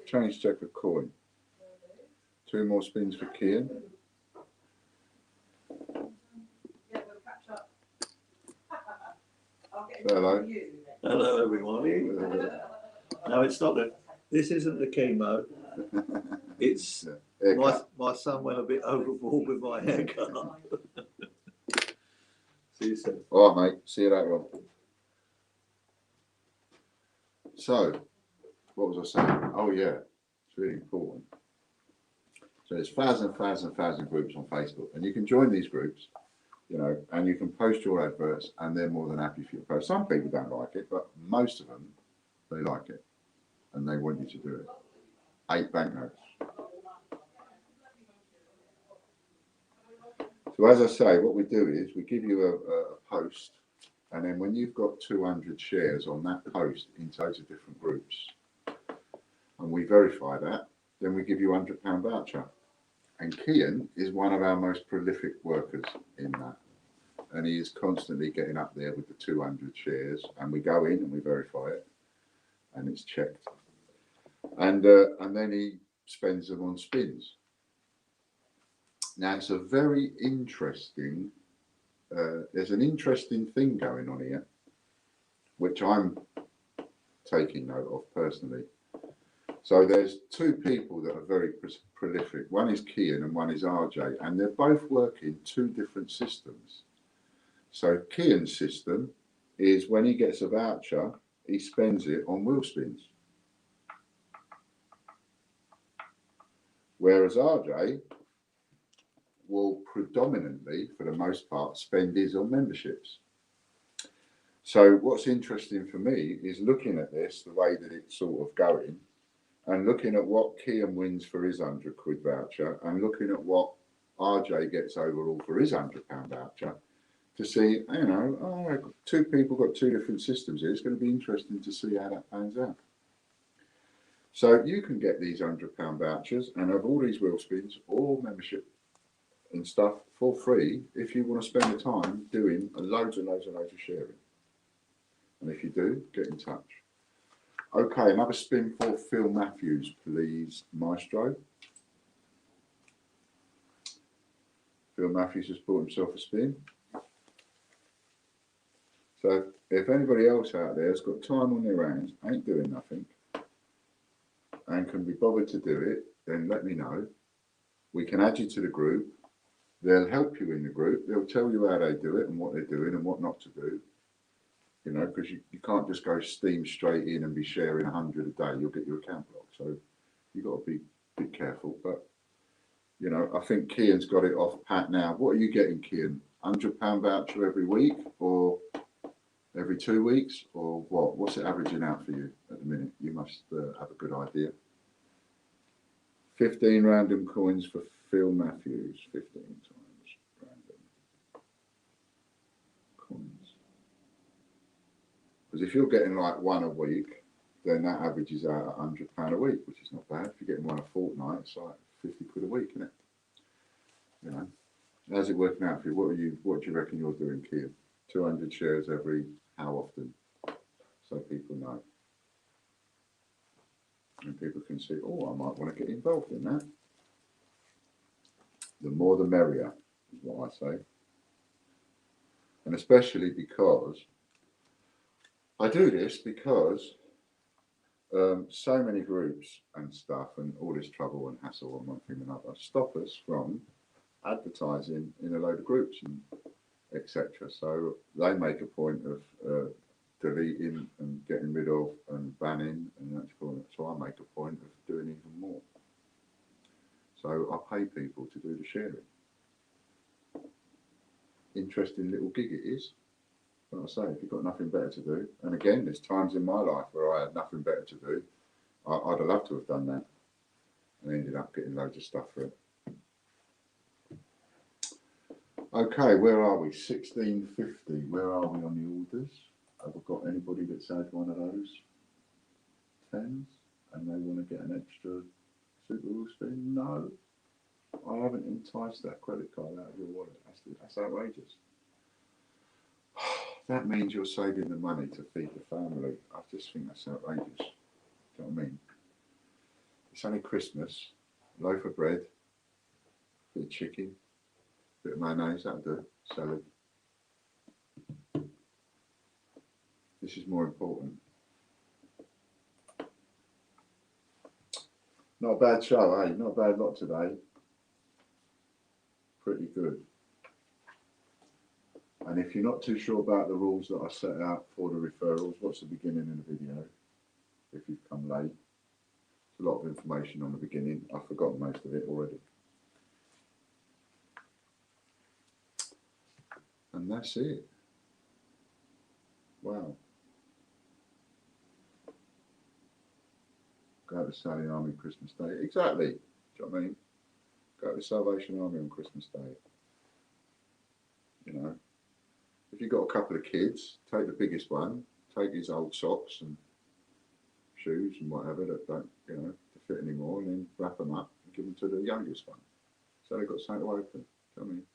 Change check of coin. 2 more spins for Kian. Hello. Hello, everyone. No, it's not the. This isn't the chemo. It's Yeah, haircut. my son went a bit overboard with my haircut. See you soon. All right, mate. See you later on. So, what was I saying? Oh, yeah, it's really important. So there's thousand groups on Facebook, and you can join these groups, you know, and you can post your adverts, and they're more than happy for you to post. Some people don't like it, but most of them, they like it, and they want you to do it. 8 banknotes. So as I say, what we do is we give you a post, and then when you've got 200 shares on that post in loads of different groups, and we verify that, then we give you £100 voucher. And Kian is one of our most prolific workers in that. And he is constantly getting up there with the 200 shares, and we go in and we verify it, and it's checked. And then he spends them on spins. Now it's a very interesting, there's an interesting thing going on here, which I'm taking note of personally. So there's 2 people that are very prolific. One is Kian and one is RJ, and they're both working 2 different systems. So Kian's system is when he gets a voucher, he spends it on wheel spins. Whereas RJ will predominantly, for the most part, spend his on memberships. So what's interesting for me is looking at this, the way that it's sort of going, and looking at what Kian wins for his £100 voucher, and looking at what RJ gets overall for his £100 voucher, to see, you know, oh, 2 people got 2 different systems here. It's going to be interesting to see how that pans out. So you can get these £100 vouchers and have all these wheel spins or membership and stuff for free if you want to spend the time doing loads of sharing. And if you do, get in touch. Okay, another spin for Phil Matthews, please, Maestro. Phil Matthews has bought himself a spin. So if anybody else out there has got time on their hands, ain't doing nothing, and can be bothered to do it, then let me know. We can add you to the group. They'll help you in the group. They'll tell you how they do it and what they're doing and what not to do. You know, because you can't just go steam straight in and be sharing 100 a day. You'll get your account blocked. So you've got to be careful. But, you know, I think Kian's got it off pat now. What are you getting, Kian? £100 voucher every week or every 2 weeks or what? What's it averaging out for you at the minute? You must have a good idea. 15 random coins for Phil Matthews. 15 times random coins. Because if you're getting like 1 a week, then that averages out at £100 a week, which is not bad. If you're getting 1 a fortnight, it's like 50 quid a week, isn't it? You know, how's it working out for you? What do you reckon you're doing, Kian? 200 shares every how often? So people know. And people can see, oh, I might want to get involved in that. The more the merrier, is what I say. And especially because I do this because so many groups and stuff and all this trouble and hassle and one thing and another stop us from advertising in a load of groups and etc. So they make a point of deleting and getting rid of and banning, and that's cool. So I make a point of doing even more. So I pay people to do the sharing. Interesting little gig it is. Like I say, if you've got nothing better to do, and again, there's times in my life where I had nothing better to do, I'd have loved to have done that, and ended up getting loads of stuff for it. Okay, where are we? 1650. Where are we on the orders? Have we got anybody that's had one of those 10s and they want to get an extra super wheel spin? No, I haven't enticed that credit card out of your wallet. That's outrageous. That means you're saving the money to feed the family. I just think that's outrageous. Do you know what I mean? It's only Christmas, loaf of bread, bit of chicken, bit of mayonnaise, that'll do, salad. This is more important. Not a bad show, eh? Not a bad lot today. Pretty good. And if you're not too sure about the rules that I set out for the referrals, watch the beginning of the video. If you've come late, there's a lot of information on the beginning. I've forgotten most of it already. And that's it. Wow. Go to Sally Army Christmas Day. Exactly. Do you know what I mean? Go to Salvation Army on Christmas Day. You know, if you've got a couple of kids, take the biggest one, take his old socks and shoes and whatever that don't, you know, fit anymore, and then wrap them up and give them to the youngest one. So they've got something to open. Do you know what I mean?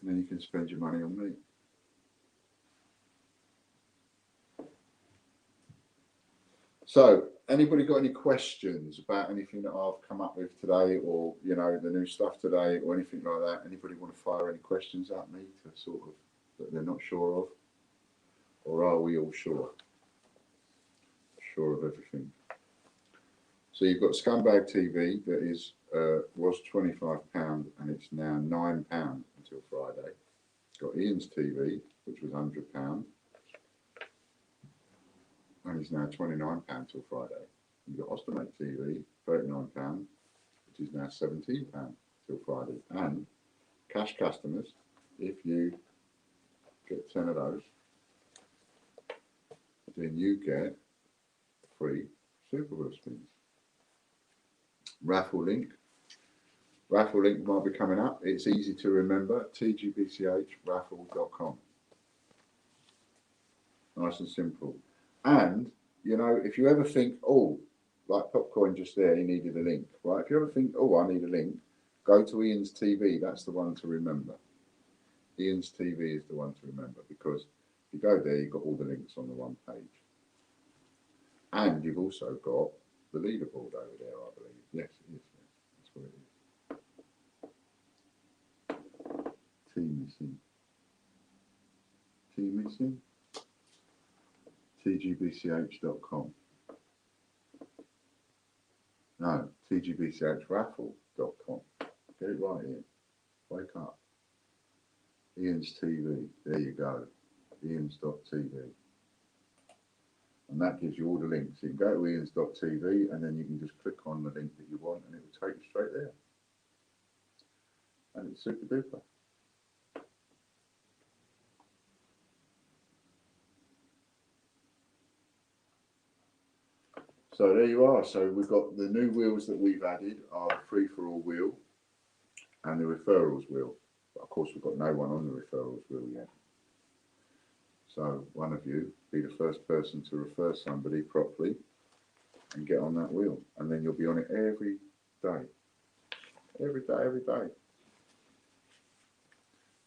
And then you can spend your money on me. So, anybody got any questions about anything that I've come up with today, or, you know, the new stuff today, or anything like that? Anybody want to fire any questions at me to sort of, that they're not sure of? Or are we all sure? Sure of everything. So you've got Scumbag TV that is, was £25 and it's now £9 until Friday. Got Ian's TV, which was £100. And it's now £29 till Friday. You've got Ostomate TV, £39, which is now £17 till Friday. And cash customers, if you get 10 of those, then you get free Super Wheel spins. Raffle link might be coming up. It's easy to remember, tgbchraffle.com. Nice and simple. And, you know, if you ever think, oh, like Popcorn just there, he needed a link, right? If you ever think, oh, I need a link, go to Ian's TV. That's the one to remember. Ian's TV is the one to remember, because if you go there, you've got all the links on the one page. And you've also got the leaderboard over there, I believe. Yes, it is. Yes. That's what it is. Team missing. tgbch.com. No, tgbchraffle.com. Get it right, Ian. Wake up. Ian's TV. There you go. Ian's.tv. And that gives you all the links. You can go to Ian's.tv and then you can just click on the link that you want and it will take you straight there. And it's super duper. So there you are. So we've got the new wheels that we've added are the free-for-all wheel and the referrals wheel. But of course, we've got no one on the referrals wheel yet. So one of you be the first person to refer somebody properly and get on that wheel. And then you'll be on it every day. Every day, every day.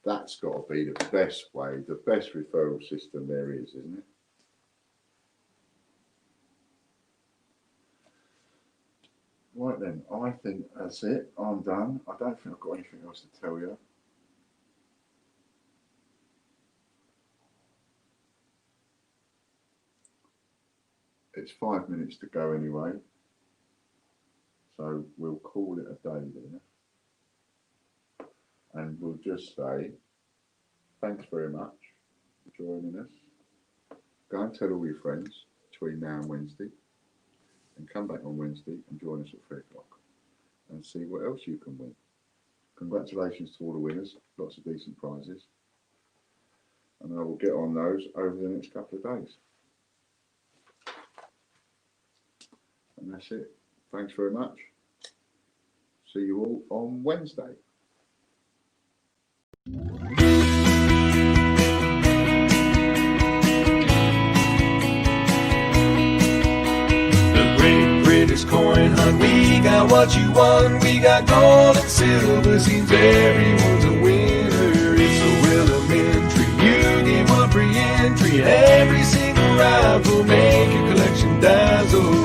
That's got to be the best way, the best referral system there is, isn't it? Right then, I think that's it. I'm done. I don't think I've got anything else to tell you. It's 5 minutes to go anyway. So we'll call it a day there. And we'll just say, thanks very much for joining us. Go and tell all your friends between now and Wednesday. And come back on Wednesday and join us at 3 o'clock and see what else you can win. Congratulations to all the winners, lots of decent prizes. And I will get on those over the next couple of days. And that's it. Thanks very much. See you all on Wednesday. Coin hunt, we got what you want. We got gold and silver, seems everyone's a winner. It's so elementary, you get one free entry. Every single rifle make your collection dazzle.